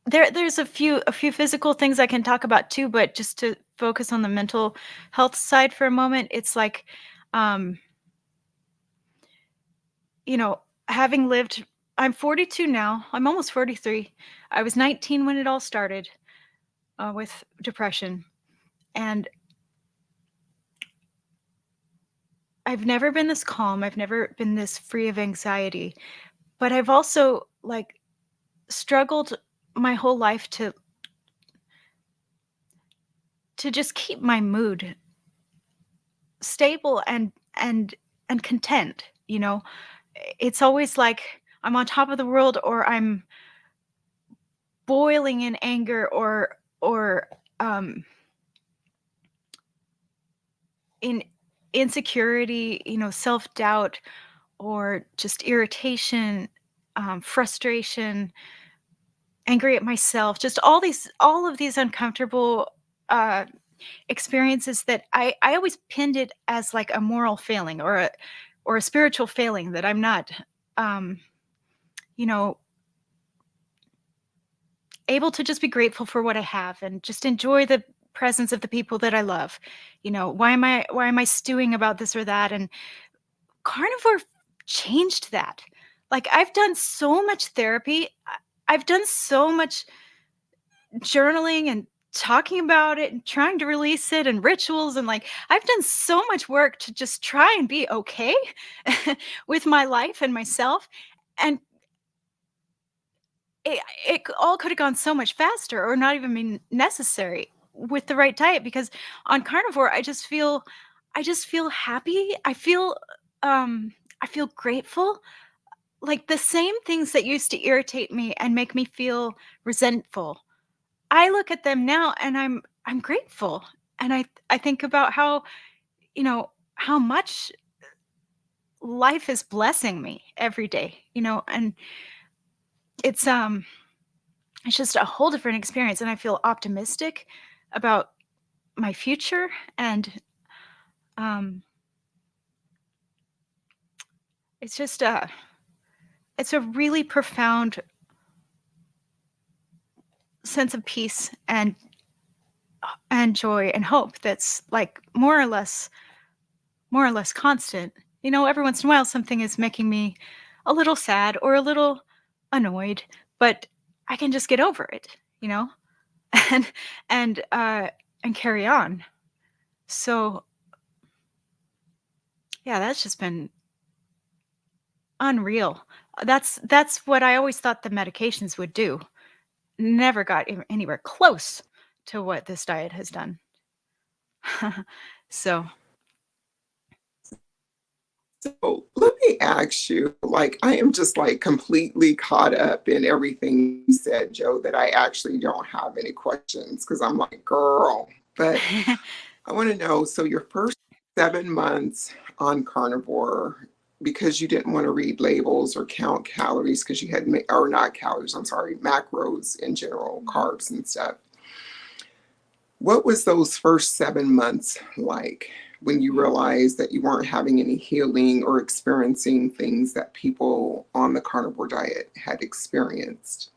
a few physical things I can talk about too, but just to focus on the mental health side for a moment, it's like, you know, having lived, I'm 42 now. I'm almost 43. I was 19 when it all started with depression, and I've never been this calm. I've never been this free of anxiety, but I've also like struggled my whole life to just keep my mood stable and content, you know. It's always like I'm on top of the world, or I'm boiling in anger, or in insecurity, you know, self-doubt, or just irritation, frustration, angry at myself, just all of these uncomfortable experiences that I always pinned it as like a moral failing, or a spiritual failing, that I'm not you know, able to just be grateful for what I have and just enjoy the presence of the people that I love. You know, why am I stewing about this or that? And carnivore changed that. Like, I've done so much therapy. I've done so much journaling and talking about it and trying to release it, and rituals, and like I've done so much work to just try and be okay with my life and myself. And it all could have gone so much faster, or not even been necessary with the right diet, because on carnivore I just feel happy. I feel grateful. Like the same things that used to irritate me and make me feel resentful, I look at them now and I'm grateful. And I think about how, you know, how much life is blessing me every day, you know, and it's it's just a whole different experience, and I feel optimistic about my future. And um it's just it's a really profound sense of peace and joy and hope that's like more or less constant. You know, every once in a while something is making me a little sad or a little annoyed, but I can just get over it, you know, and and uh and carry on. So yeah, that's just been unreal. That's what I always thought the medications would do. Never got anywhere close to what this diet has done. So So let me ask you, like, I am just like completely caught up in everything you said, Joe, that I actually don't have any questions because I'm like, girl. But I want to know, so your first 7 months on carnivore, because you didn't want to read labels or count calories because you had, or not calories, I'm sorry, macros in general, carbs and stuff. What was those first 7 months like when you realized that you weren't having any healing or experiencing things that people on the carnivore diet had experienced?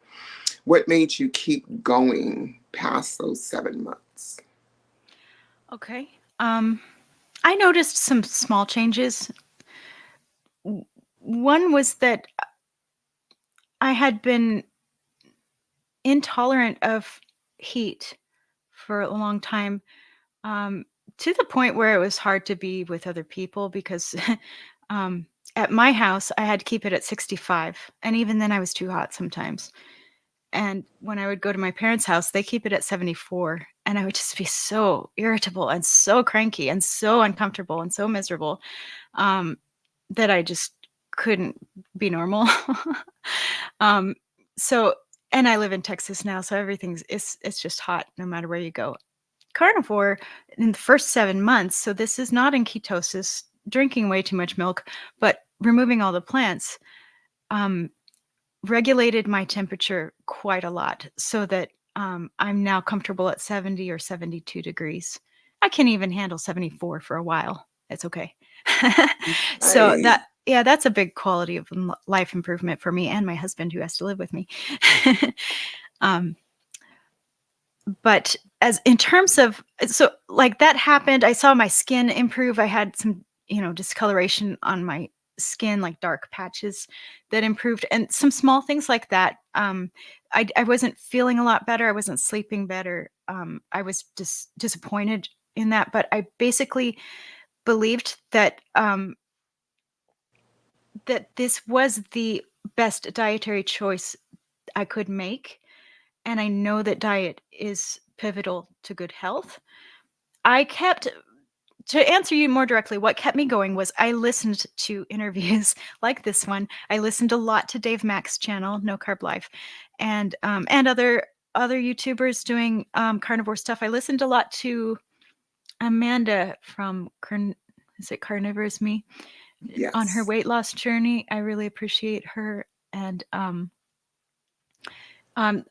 What made you keep going past those 7 months? Okay. I noticed some small changes. One was that I had been intolerant of heat for a long time, um, to the point where it was hard to be with other people because um, at my house, I had to keep it at 65. And even then, I was too hot sometimes. And when I would go to my parents' house, they keep it at 74. And I would just be so irritable and so cranky and so uncomfortable and so miserable, um, that I just couldn't be normal. um, so, and I live in Texas now, so it's just hot no matter where you go. Carnivore in the first 7 months, so this is not in ketosis, drinking way too much milk, but removing all the plants, um, regulated my temperature quite a lot so that I'm now comfortable at 70 or 72 degrees. I can even handle 74 for a while. It's okay. So I, that's a big quality of life improvement for me and my husband who has to live with me. um, but as in terms of, so like that happened, I saw my skin improve. I had some, discoloration on my skin, like dark patches that improved, and some small things like that. I wasn't feeling a lot better. I wasn't sleeping better. I was disappointed in that, but I basically believed that that this was the best dietary choice I could make, and I know that diet is pivotal to good health. I kept To answer you more directly, what kept me going was I listened to interviews like this one. I listened a lot to Dave Mack's channel, No Carb Life, and other YouTubers doing carnivore stuff. I listened a lot to Amanda from is it Carnivore's Me on her yes. weight loss journey. I really appreciate her, and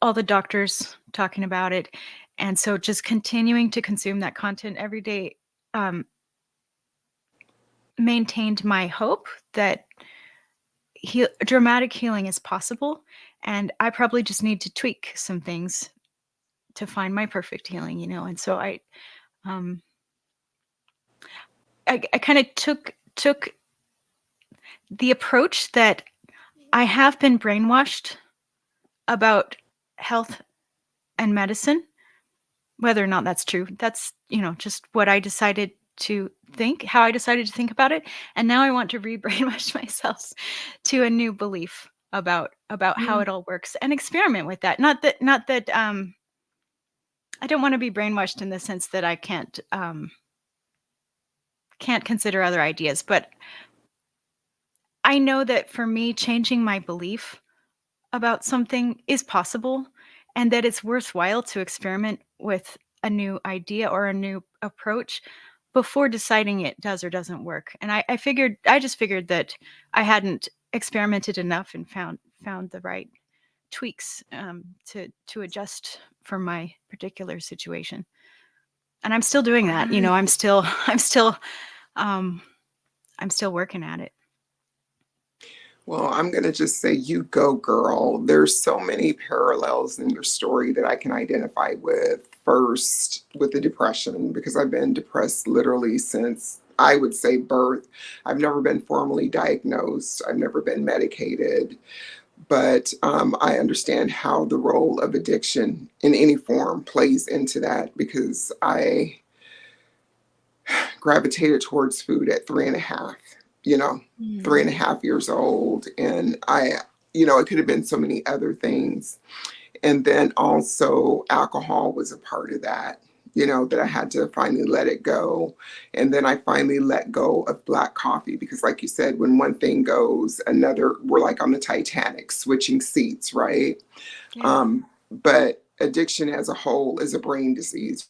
all the doctors talking about it. And so just continuing to consume that content every day um, maintained my hope that dramatic healing is possible. And I probably just need to tweak some things to find my perfect healing. And so um, I kind of took the approach that I have been brainwashed about health and medicine. Whether or not that's true, that's, just what I decided to think, how I decided to think about it. And now I want to re-brainwash myself to a new belief about how Mm. it all works and experiment with that. Not that I don't want to be brainwashed in the sense that I can't consider other ideas, but I know that for me, changing my belief about something is possible, and that it's worthwhile to experiment with a new idea or a new approach before deciding it does or doesn't work. And I just figured that I hadn't experimented enough and found the right tweaks to adjust for my particular situation. And I'm still doing that. I Um, I'm still working at it. Well, I'm going to just say, you go, girl. There's so many parallels in your story that I can identify with. First, with the depression, because I've been depressed literally since, I would say, birth. I've never been formally diagnosed, I've never been medicated, but I understand how the role of addiction in any form plays into that, because I gravitated towards food at 3.5, you know, three Mm. and a half years old. And it could have been so many other things. And then also alcohol was a part of that, that I had to finally let it go. And then I finally let go of black coffee because, like you said, when one thing goes, another, we're like on the Titanic, switching seats, right? Yeah. But addiction as a whole is a brain disease,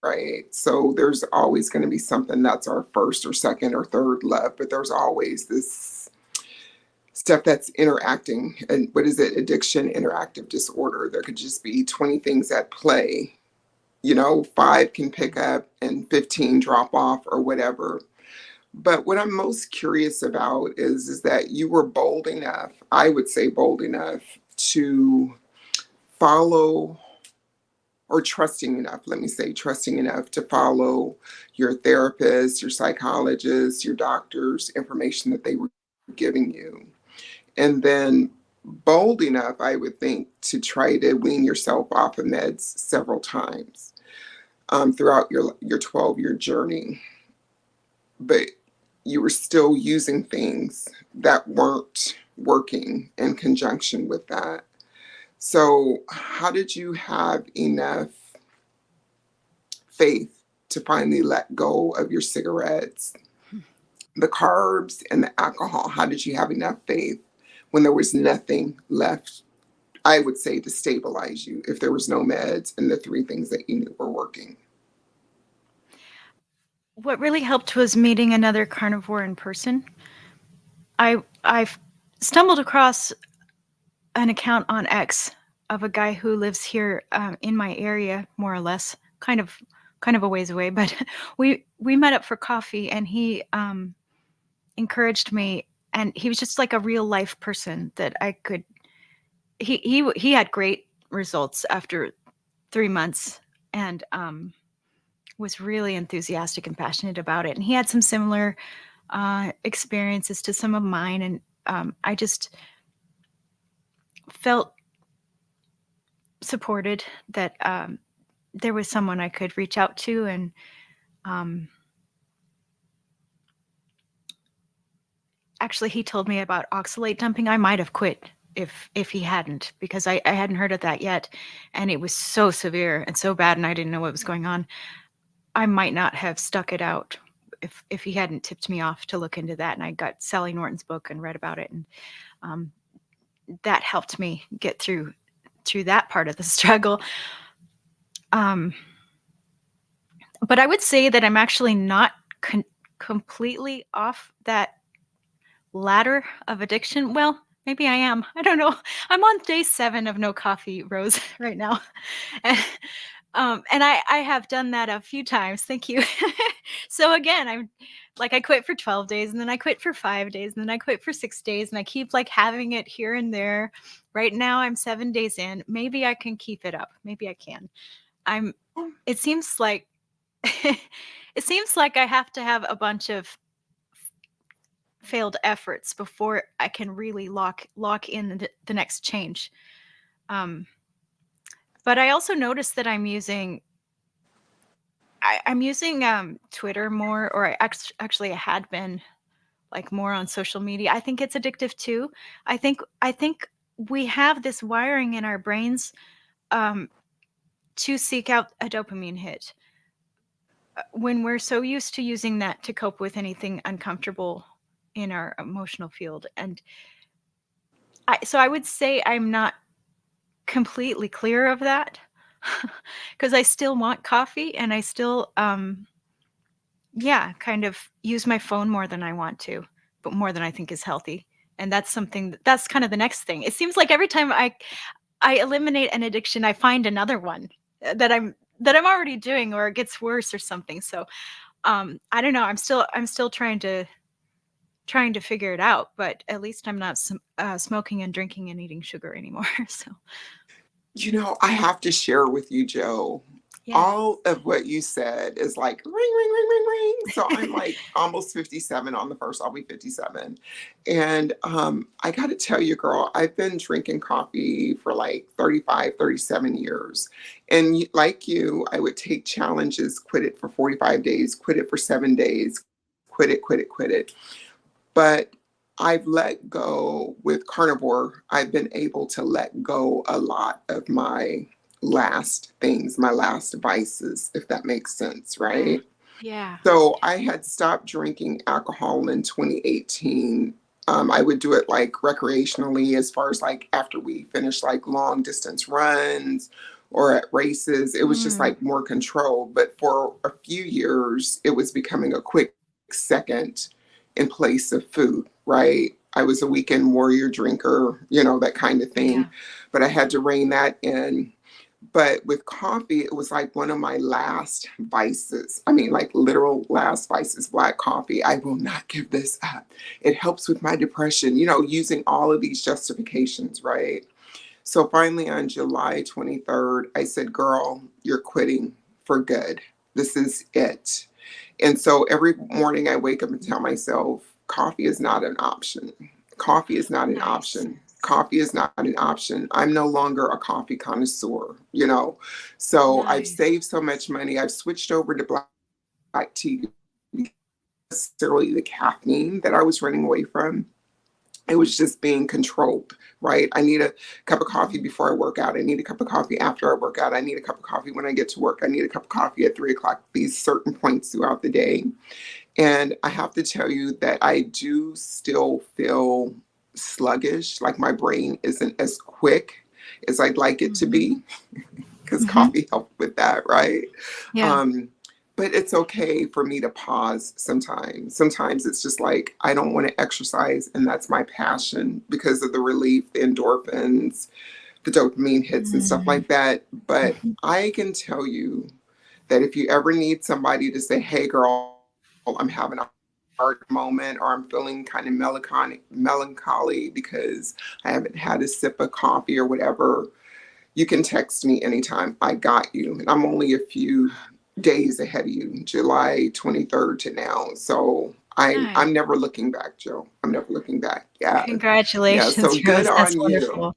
right? So there's always going to be something that's our first or second or third love, but there's always this stuff that's interacting. And what is it? Addiction, interactive disorder. There could just be 20 things at play. 5 can pick up and 15 drop off or whatever. But what I'm most curious about is that you were bold enough, I would say bold enough, to follow, or trusting enough, let me say, trusting enough to follow your therapist, your psychologist, your doctors, information that they were giving you. And then bold enough, I would think, to try to wean yourself off of meds several times throughout your 12-year journey. But you were still using things that weren't working in conjunction with that. So, how did you have enough faith to finally let go of your cigarettes, the carbs, and the alcohol? How did you have enough faith when there was nothing left, I would say, to stabilize you, if there was no meds and the three things that you knew were working? What really helped was meeting another carnivore in person. I've stumbled across an account on X of a guy who lives here in my area, more or less, kind of a ways away. But we met up for coffee, and he encouraged me, and he was just like a real life person that I could. He had great results after 3 months, and was really enthusiastic and passionate about it. And he had some similar experiences to some of mine, and I just felt supported that there was someone I could reach out to. And actually, he told me about oxalate dumping. I might have quit if he hadn't, because I hadn't heard of that yet, and it was so severe and so bad, and I didn't know what was going on. I might not have stuck it out if he hadn't tipped me off to look into that. And I got Sally Norton's book and read about it, and that helped me get through that part of the struggle. But I would say that I'm actually not completely off that ladder of addiction. Well, maybe I am. I don't know. I'm on day 7 of no coffee, Rose, right now. And I have done that a few times. Thank you. So again, I'm like, I quit for 12 days, and then I quit for 5 days, and then I quit for 6 days, and I keep like having it here and there. Right now I'm 7 days in. Maybe I can keep it up. Maybe I can. It seems like it seems like I have to have a bunch of failed efforts before I can really lock in the next change. But I also noticed that I'm using Twitter more, or actually I had been like more on social media. I think it's addictive too. I think we have this wiring in our brains to seek out a dopamine hit when we're so used to using that to cope with anything uncomfortable in our emotional field. And so I would say I'm not completely clear of that, because I still want coffee, and I still kind of use my phone more than I want to, but more than I think is healthy. And that's kind of the next thing. It seems like every time I eliminate an addiction, I find another one that I'm already doing, or it gets worse or something. So I don't know. I'm still trying to figure it out, but at least I'm not smoking and drinking and eating sugar anymore. So I have to share with you, Joe. yeah. All of what you said is like ring, ring, ring, ring, ring. So I'm like almost 57 on the 1st. I'll be 57. And I got to tell you, girl, I've been drinking coffee for like 35, 37 years. And like you, I would take challenges, quit it for 45 days, quit it for 7 days, quit it, quit it, quit it. But I've let go with Carnivore. I've been able to let go a lot of my last things, my last vices, if that makes sense, right? Yeah. So I had stopped drinking alcohol in 2018. I would do it like recreationally, as far as like after we finished like long distance runs or at races. It was just like more control. But for a few years, it was becoming a quick second in place of food, right? I was a weekend warrior drinker, that kind of thing. Yeah. But I had to rein that in. But with coffee, it was like one of my last vices. I mean, like literal last vices, black coffee. I will not give this up. It helps with my depression, using all of these justifications, right? So finally on July 23rd, I said, girl, you're quitting for good. This is it. And so every morning I wake up and tell myself, coffee is not an option. Coffee is not an Nice. option. Coffee is not an option. I'm no longer a coffee connoisseur, you know. So I've Nice. saved so much money. I've switched over to black tea, necessarily the caffeine that I was running away from. It was just being controlled, right? I need a cup of coffee before I work out. I need a cup of coffee after I work out. I need a cup of coffee when I get to work. I need a cup of coffee at 3 o'clock, these certain points throughout the day. And I have to tell you that I do still feel sluggish, like my brain isn't as quick as I'd like it to Mhm. be, because Mhm. coffee helped with that, right? Yeah. Um, but it's okay for me to pause sometimes. Sometimes it's just like, I don't want to exercise, and that's my passion because of the relief, the endorphins, the dopamine hits, and stuff Mm. like that. But Mhm. I can tell you that if you ever need somebody to say, hey, girl, I'm having a hard moment, or I'm feeling kind of melancholy because I haven't had a sip of coffee or whatever, you can text me anytime. I got you. And I'm only a few days ahead of you, July 23rd to now. So I'm Nice. never looking back, Joe. I'm never looking back. Yeah. Yeah. So Congratulations, good Rose. That's on you. wonderful.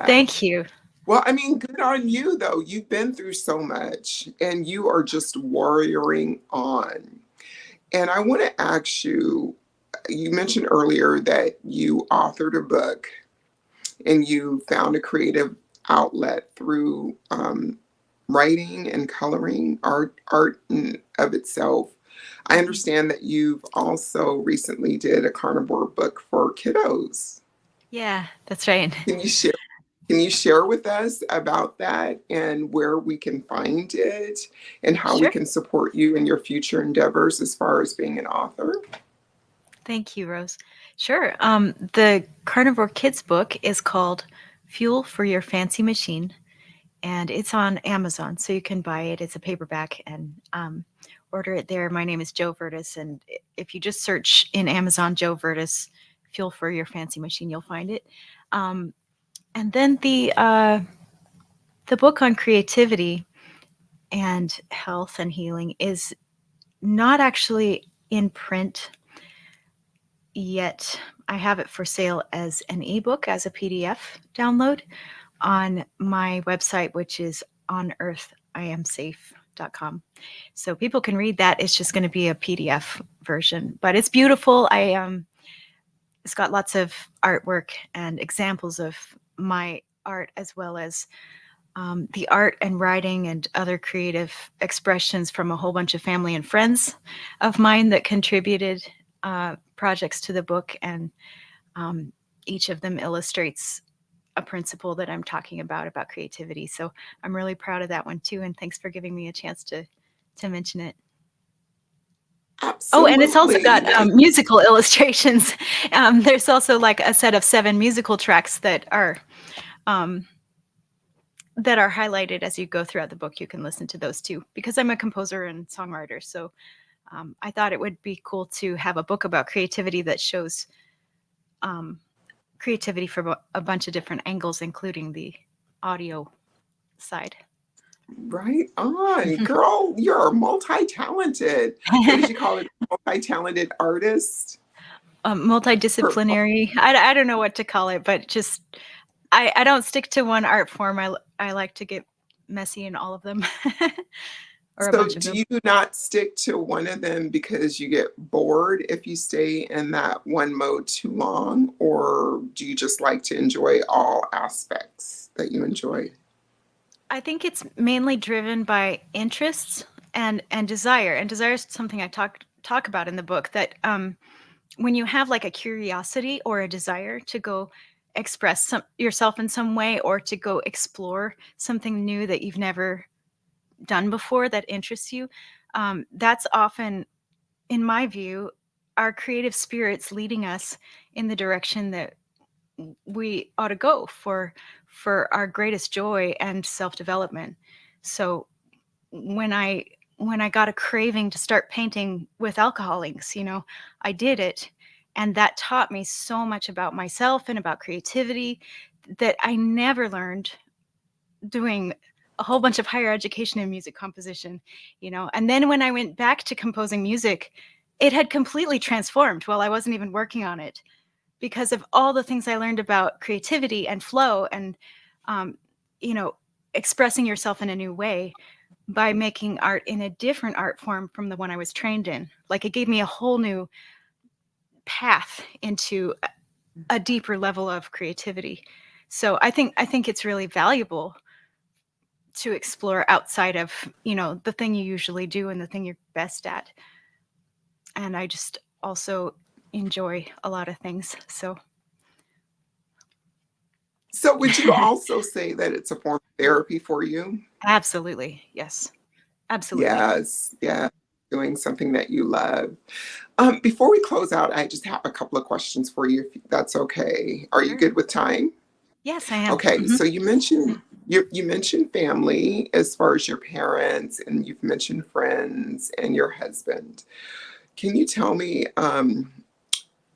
Yeah. Thank you. Well, I mean, good on you, though. You've been through so much and you are just warrioring on. And I want to ask you, you mentioned earlier that you authored a book and you found a creative outlet through writing and coloring, art in of itself. I Mhm. understand that you've also recently did a carnivore book for kiddos. Yeah, that's right. Can you share can you share with us about that and where we can find it and how we Sure. can support you in your future endeavors as far as being an author? Thank you, Rose. Sure. The Carnivore Kids book is called Fuel for Your Fancy Machine, and it's on Amazon, so you can buy it. It's a paperback and order it there. My name is Joe Vertis, and if you just search in Amazon Joe Vertis Fuel for Your Fancy Machine, you'll find it. Um, and then the book on creativity and health and healing is not actually in print yet. I have it for sale as an ebook, as a PDF download on my website, which is onearthiamsafe.com. So people can read that. It's just going to be a PDF version, but it's beautiful. It's got lots of artwork and examples of my art, as well as the art and writing and other creative expressions from a whole bunch of family and friends of mine that contributed projects to the book. And um, each of them illustrates a principle that I'm talking about creativity. So I'm really proud of that one too. And thanks for giving me a chance to mention it. Oh, and it's also Absolutely. got Now, musical illustrations. There's also like a set of 7 musical tracks um, that are highlighted as you go throughout the book. You can listen to those too, because I'm a composer and songwriter. So I thought it would be cool to have a book about creativity that shows um, creativity from a bunch of different angles, including the audio side. right on, girl. You're multi-talented. What did you call it? Multi-talented artist? Per- Multidisciplinary. I don't know what to call it, but just I don't stick to one art form. I like to get messy in all of them, or a So, bunch of do them. you not stick to one of them because you get bored if you stay in that one mode too long, or do you just like to enjoy all aspects that you enjoy? I think it's mainly driven by interests and desire. And desire is something I talk about in the book. That when you have like a curiosity or a desire to go express yourself in some way, or to go explore something new that you've never done before that interests you, that's often, in my view, our creative spirits leading us in the direction that we ought to go for our greatest joy and self-development. So when I got a craving to start painting with alcohol inks, I did it, and that taught me so much about myself and about creativity that I never learned doing a whole bunch of higher education in music composition, you know. And then when I went back to composing music, it had completely transformed while I wasn't even working on it, because of all the things I learned about creativity and flow and, you know, expressing yourself in a new way by making art in a different art form from the one I was trained in. Like, it gave me a whole new path into a deeper level of creativity. So I think it's really valuable to explore outside of, you know, the thing you usually do and the thing you're best at. And I just also enjoy a lot of things. So would you also say that it's a form of therapy for you? absolutely. Yes, absolutely. Yes, yeah, doing something that you love. Before we close out, I just have a couple of questions for you, if that's okay. Are you Sure. good with time? Yes, I am. Okay, Mhm. so you mentioned family as far as your parents, and you've mentioned friends and your husband. Can you tell me,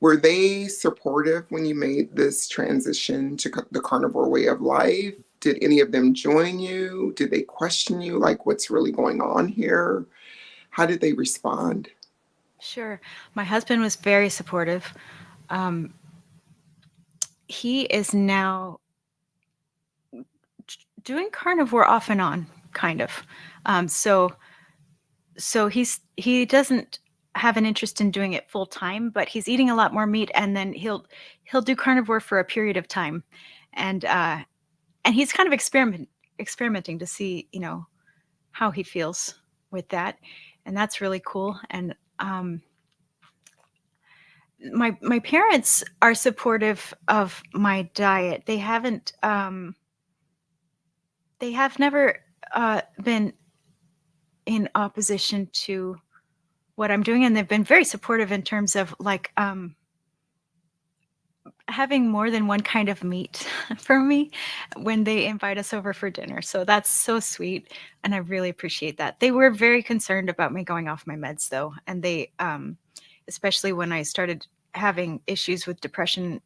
were they supportive when you made this transition to the carnivore way of life? Did any of them join you? Did they question you, like, what's really going on here? How did they respond? Sure. My husband was very supportive. Um, he is now doing carnivore off and on, kind of. So he doesn't have an interest in doing it full time, but he's eating a lot more meat, and then he'll do carnivore for a period of time, and he's kind of experimenting to see, you know, how he feels with that, and that's really cool. And my parents are supportive of my diet. They have never been in opposition to what I'm doing, and they've been very supportive in terms of, like, having more than one kind of meat for me when they invite us over for dinner. So that's so sweet, and I really appreciate that. They were very concerned about me going off my meds, though, and they, especially when I started having issues with depression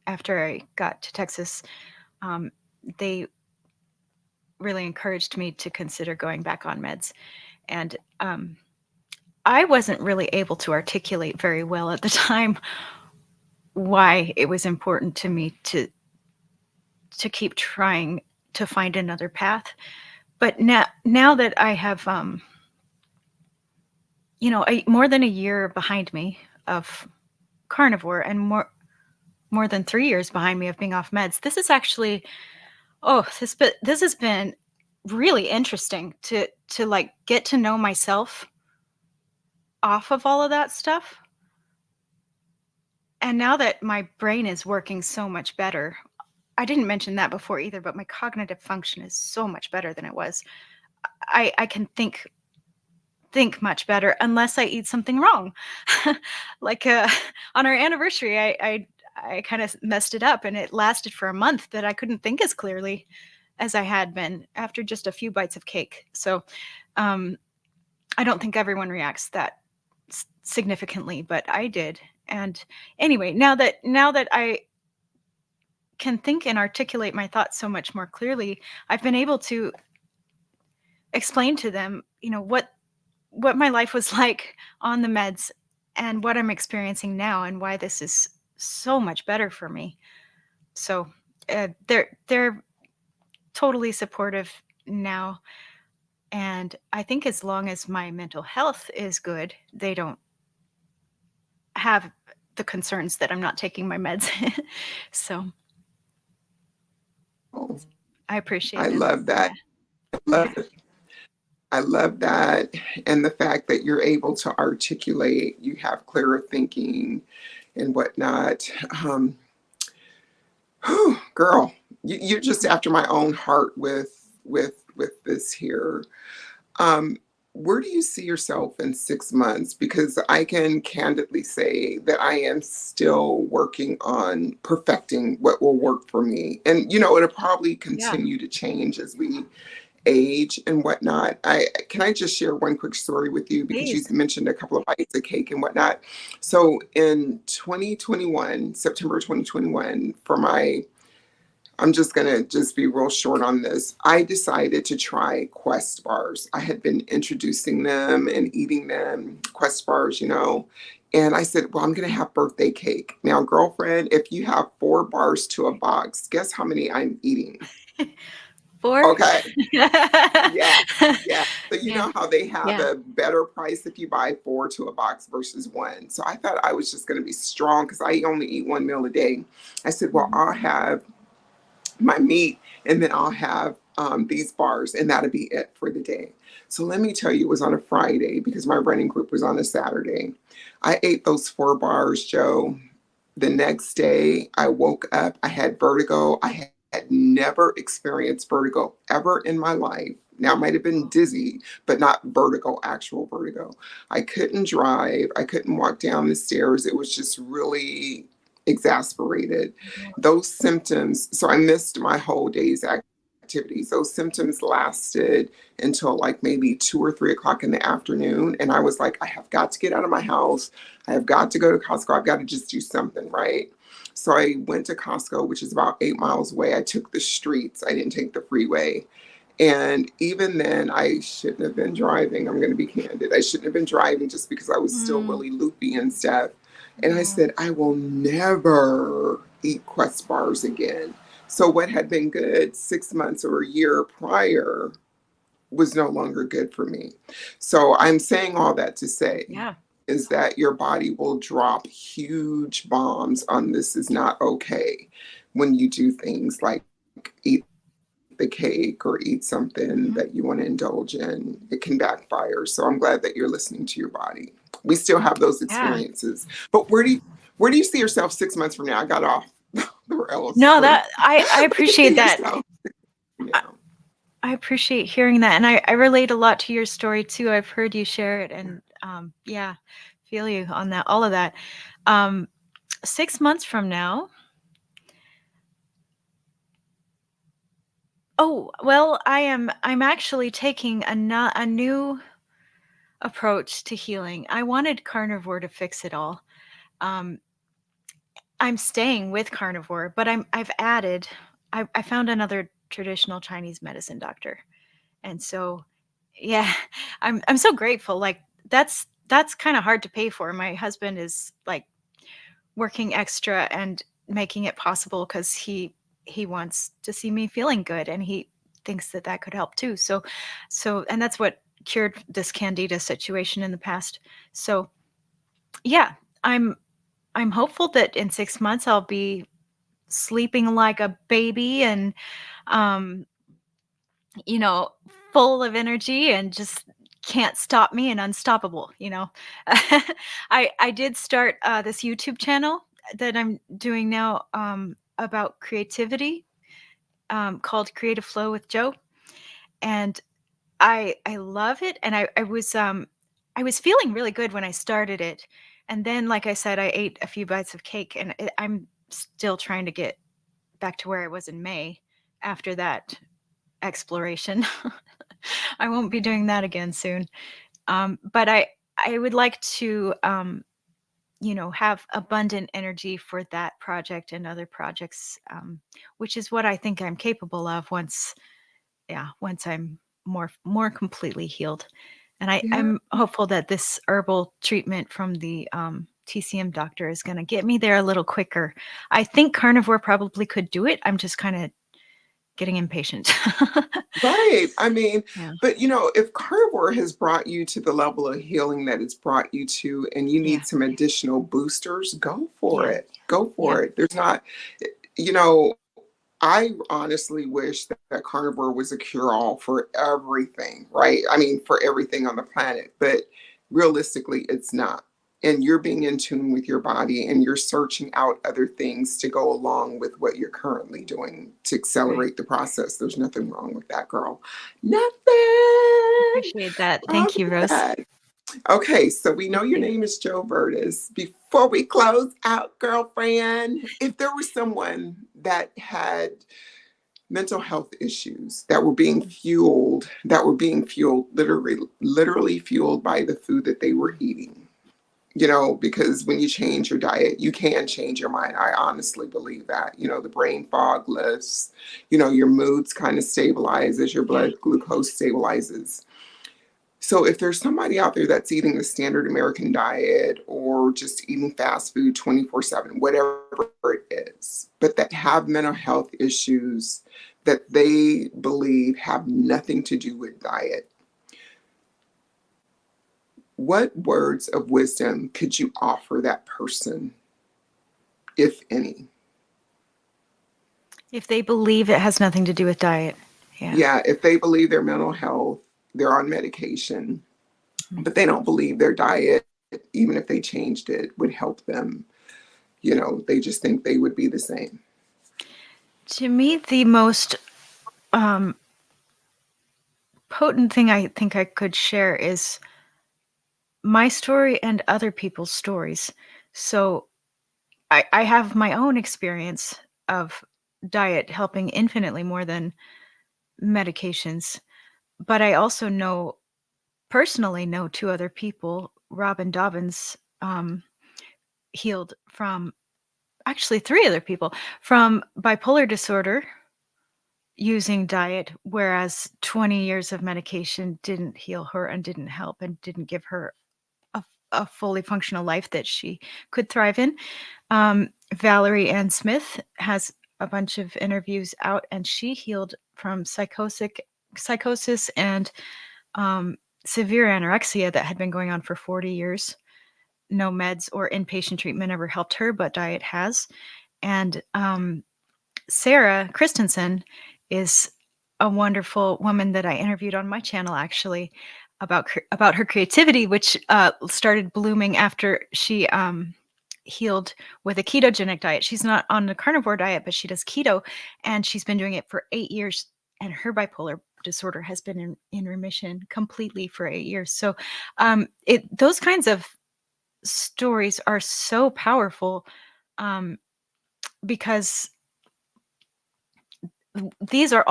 after I got to Texas, um, they really encouraged me to consider going back on meds. And I wasn't really able to articulate very well at the time why it was important to me to keep trying to find another path. But now that I have, you know, more than a year behind me of carnivore, and more than 3 years behind me of being off meds, this is actually, this has been really interesting to like get to know myself off of all of that stuff. And now that my brain is working so much better, I didn't mention that before either, but my cognitive function is so much better than it was. I can think much better unless I eat something wrong. Like, on our anniversary, I kind of messed it up, and it lasted for a month that I couldn't think as clearly as I had been after just a few bites of cake. So um, I don't think everyone reacts that significantly, but I did. And anyway, now that I can think and articulate my thoughts so much more clearly, I've been able to explain to them, you know, what my life was like on the meds and what I'm experiencing now and why this is so much better for me. So they're totally supportive now, and I think as long as my mental health is good, they don't have the concerns that I'm not taking my meds. So Oh, I appreciate I them. love Yeah. that. I love it. I love that. And the fact that you're able to articulate, you have clearer thinking and whatnot. Whew, girl, you're just after my own heart with this here. Um, where do you see yourself in 6 months? Because I can candidly say that I am still working on perfecting what will work for me. And you know, it'll probably Yeah. continue to change as we age and whatnot. I just share one quick story with you because you Please. mentioned a couple of bites of cake and whatnot. So in 2021, September 2021, for my I'm just going to just be real short on this. I decided to try Quest bars. I had been introducing them and eating them, Quest bars, and I said, well, I'm going to have birthday cake. Now, girlfriend, if you have 4 bars to a box, guess how many I'm eating? 4? Okay. Yeah. Yeah. So you Yeah. know how they have Yeah. a better price if you buy 4 to a box versus 1. So I thought I was just going to be strong because I only eat 1 meal a day. I said, well, I'll have my meat and then I'll have these bars and that'll be it for the day. So let me tell you, it was on a Friday because my running group was on a Saturday. I ate those 4 bars, Joe. The next day I woke up, I had vertigo. I had never experienced vertigo ever in my life. Now, it might have been dizzy, but not vertigo, actual vertigo. I couldn't drive. I couldn't walk down the stairs. It was just really exasperated. Those symptoms, so I missed my whole day's activities. Those symptoms lasted until like maybe 2 or 3 o'clock in the afternoon. And I was like, I have got to get out of my house. I have got to go to Costco. I've got to just do something, right? So I went to Costco, which is about 8 miles away. I took the streets. I didn't take the freeway. And even then, I shouldn't have been driving. I'm going to be candid. I shouldn't have been driving just because I was still really loopy and stuff. And I said, I will never eat Quest bars again. So what had been good 6 months or a year prior was no longer good for me. So I'm saying all that to say is that your body will drop huge bombs on this is not okay when you do things like eat the cake or eat something that you want to indulge in. It can backfire. So I'm glad that you're listening to your body. We still have those experiences. But where do you see yourself 6 months from now? I got off the rails. No, that I appreciate that. Yeah. I appreciate hearing that. And I relate a lot to your story too. I've heard you share it and feel you on that, all of that. 6 months from now. Oh, well, I'm actually taking a new approach to healing. I wanted Carnivore to fix it all. I'm staying with Carnivore, but I found another traditional Chinese medicine doctor. And so, yeah, I'm so grateful. Like that's kind of hard to pay for. My husband is like working extra and making it possible because he wants to see me feeling good, and he thinks that could help too. So, and that's what cured this candida situation in the past. So, yeah, I'm hopeful that in 6 months I'll be sleeping like a baby and full of energy and just can't stop me and unstoppable. I did start this YouTube channel that I'm doing now about creativity called Creative Flow with Joe, and I love it. And I was feeling really good when I started it, and then like I said, I ate a few bites of cake, and I'm still trying to get back to where I was in May after that exploration. I won't be doing that again soon. But I would like to, have abundant energy for that project and other projects, which is what I think I'm capable of once I'm more completely healed. And I'm hopeful that this herbal treatment from the TCM doctor is going to get me there a little quicker. I think Carnivore probably could do it. I'm just kind of getting impatient. Right. I mean, Yeah. but if Carnivore has brought you to the level of healing that it's brought you to, and you need some additional boosters, go for it. Go for it. There's not, I honestly wish that Carnivore was a cure-all for everything, right? I mean, for everything on the planet, but realistically, it's not. And you're being in tune with your body and you're searching out other things to go along with what you're currently doing to accelerate the process. There's nothing wrong with that, girl. Nothing. Appreciate that. Thank you, Rose. Okay, so we know your name is Joe Vertis. Before we close out, girlfriend, if there was someone that had mental health issues that were being fueled, literally fueled by the food that they were eating, Because when you change your diet, you can change your mind. I honestly believe that. The brain fog lifts, your moods kind of stabilizes, your Yeah. blood glucose stabilizes. So if there's somebody out there that's eating the standard American diet or just eating fast food 24/7, whatever it is, but that have mental health issues that they believe have nothing to do with diet, what words of wisdom could you offer that person, if any? If they believe it has nothing to do with diet. Yeah. Yeah, if they believe their mental health, they're on medication, but they don't believe their diet, even if they changed it, would help them. They just think they would be the same. To me, the most potent thing I think I could share is my story and other people's stories. So I have my own experience of diet helping infinitely more than medications, but I also personally know two other people. Robin Dobbins healed from, actually three other people, from bipolar disorder using diet, whereas 20 years of medication didn't heal her and didn't help and didn't give her a fully functional life that she could thrive in. Valerie Ann Smith has a bunch of interviews out, and she healed from psychosis and severe anorexia that had been going on for 40 years. No meds or inpatient treatment ever helped her, but diet has. And Sarah Christensen is a wonderful woman that I interviewed on my channel, actually, about her creativity, which started blooming after she healed with a ketogenic diet. She's not on the carnivore diet, but she does keto, and she's been doing it for 8 years, and her bipolar disorder has been in remission completely for 8 years. So those kinds of stories are so powerful, because we are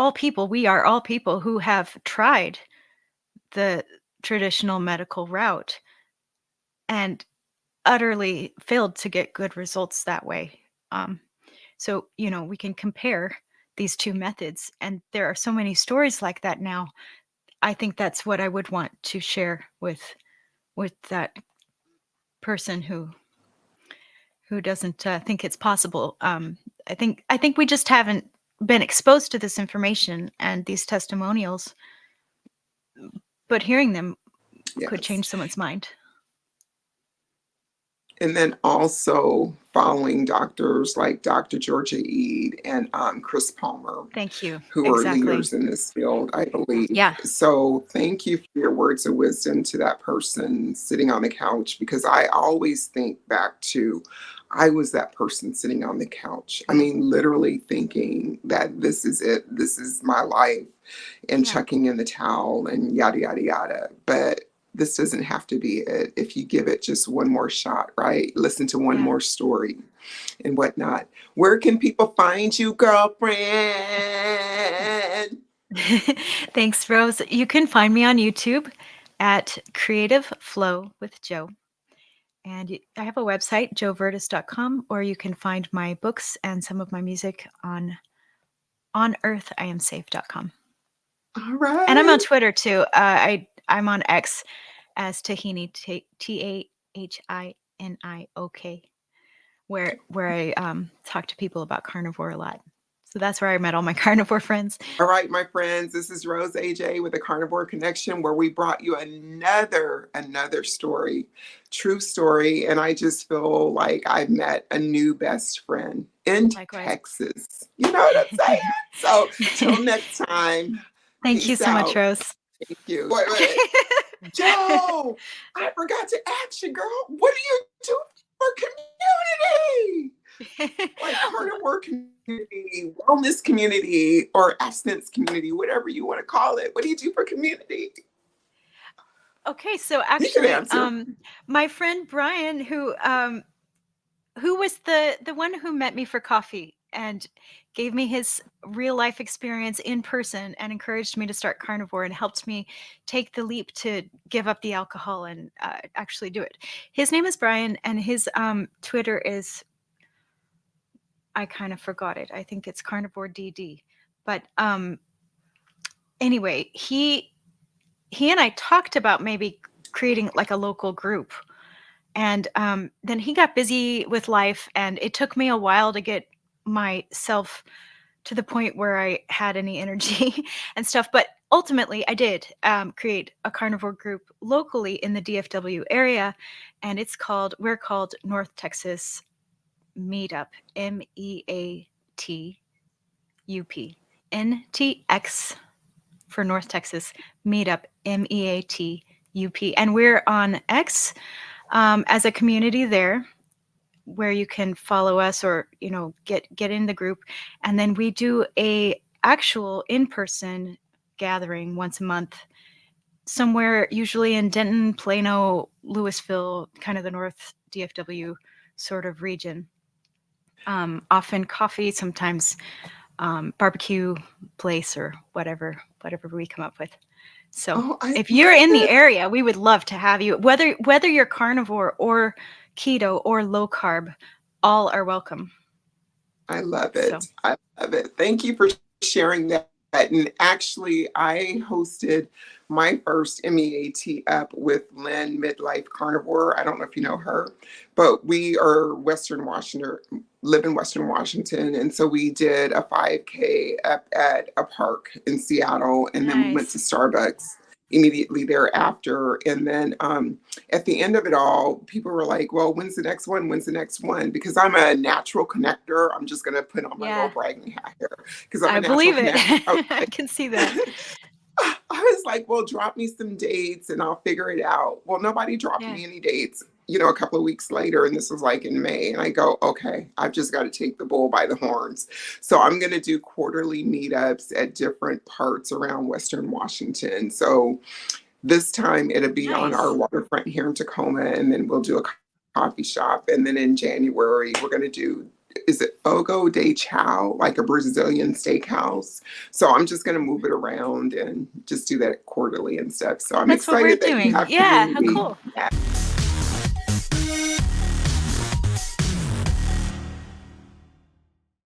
all people who have tried the traditional medical route and utterly failed to get good results that way. So, we can compare these two methods, and there are so many stories like that now. I think that's what I would want to share with that person who doesn't think it's possible. I think we just haven't been exposed to this information and these testimonials, but hearing them could Yes. change someone's mind. And then also following doctors like Dr. Georgia Ede and Chris Palmer, Thank you. who are Exactly. leaders in this field, I believe. Yeah. So thank you for your words of wisdom to that person sitting on the couch, because I always think back to, I was that person sitting on the couch. I mean, literally thinking that this is it, this is my life, and Yeah. chucking in the towel and yada, yada, yada. But this doesn't have to be it if you give it just one more shot, right? Listen to one Yeah. more story and whatnot. Where can people find you, girlfriend? Thanks, Rose. You can find me on YouTube at Creative Flow with Joe. And I have a website, joevertis.com, or you can find my books and some of my music on earthiamsafe.com. All right. And I'm on Twitter too. I'm on X as Tahini, TAHINIOK, where I talk to people about carnivore a lot. So that's where I met all my carnivore friends. All right, my friends, this is Rose AJ with the Carnivore Connection, where we brought you another story, true story. And I just feel like I've met a new best friend in Likewise. Texas. You know what I'm saying? So till next time. Thank you so much, Rose. Thank you. Wait. Joe, I forgot to ask you, girl, what do you do for community? Like carnivore community, wellness community, or abstinence community, whatever you want to call it. What do you do for community? Okay, so actually, my friend Brian, who was the one who met me for coffee and gave me his real life experience in person and encouraged me to start Carnivore and helped me take the leap to give up the alcohol and actually do it. His name is Brian, and his Twitter is, I kind of forgot it. I think it's Carnivore DD. But anyway, he and I talked about maybe creating like a local group. And then he got busy with life, and it took me a while to get myself to the point where I had any energy and stuff. But ultimately, I did create a carnivore group locally in the DFW area, and we're called North Texas MEATUP, MEATUP, NTX for North Texas MEATUP, MEATUP, and we're on X as a community there, where you can follow us or get in the group. And then we do a actual in-person gathering once a month somewhere, usually in Denton, Plano, Louisville, kind of the North DFW sort of region. Often coffee, sometimes barbecue place, or whatever we come up with. So if you're in the area, we would love to have you. Whether you're carnivore or keto or low carb, all are welcome. I love it. So. I love it. Thank you for sharing that. And actually, I hosted my first MEATUP with Lynn, Midlife Carnivore. I don't know if you know her, but we are live in Western Washington. And so we did a 5K up at a park in Seattle, and then we went to Starbucks immediately thereafter. And then at the end of it all, people were like, well, when's the next one? When's the next one? Because I'm a natural connector. I'm just going to put on my little bragging hat here. Because I believe it. I can see that. I was like, well, drop me some dates and I'll figure it out. Well, nobody dropped me any dates, a couple of weeks later. And this was like in May. And I go, okay, I've just got to take the bull by the horns. So I'm going to do quarterly meetups at different parts around Western Washington. So this time it'll be on our waterfront here in Tacoma. And then we'll do a coffee shop. And then in January, we're going to do, is it Fogo de Chao, like a Brazilian steakhouse? So I'm just going to move it around and just do that quarterly and stuff. So I'm excited that you have how cool. Yeah.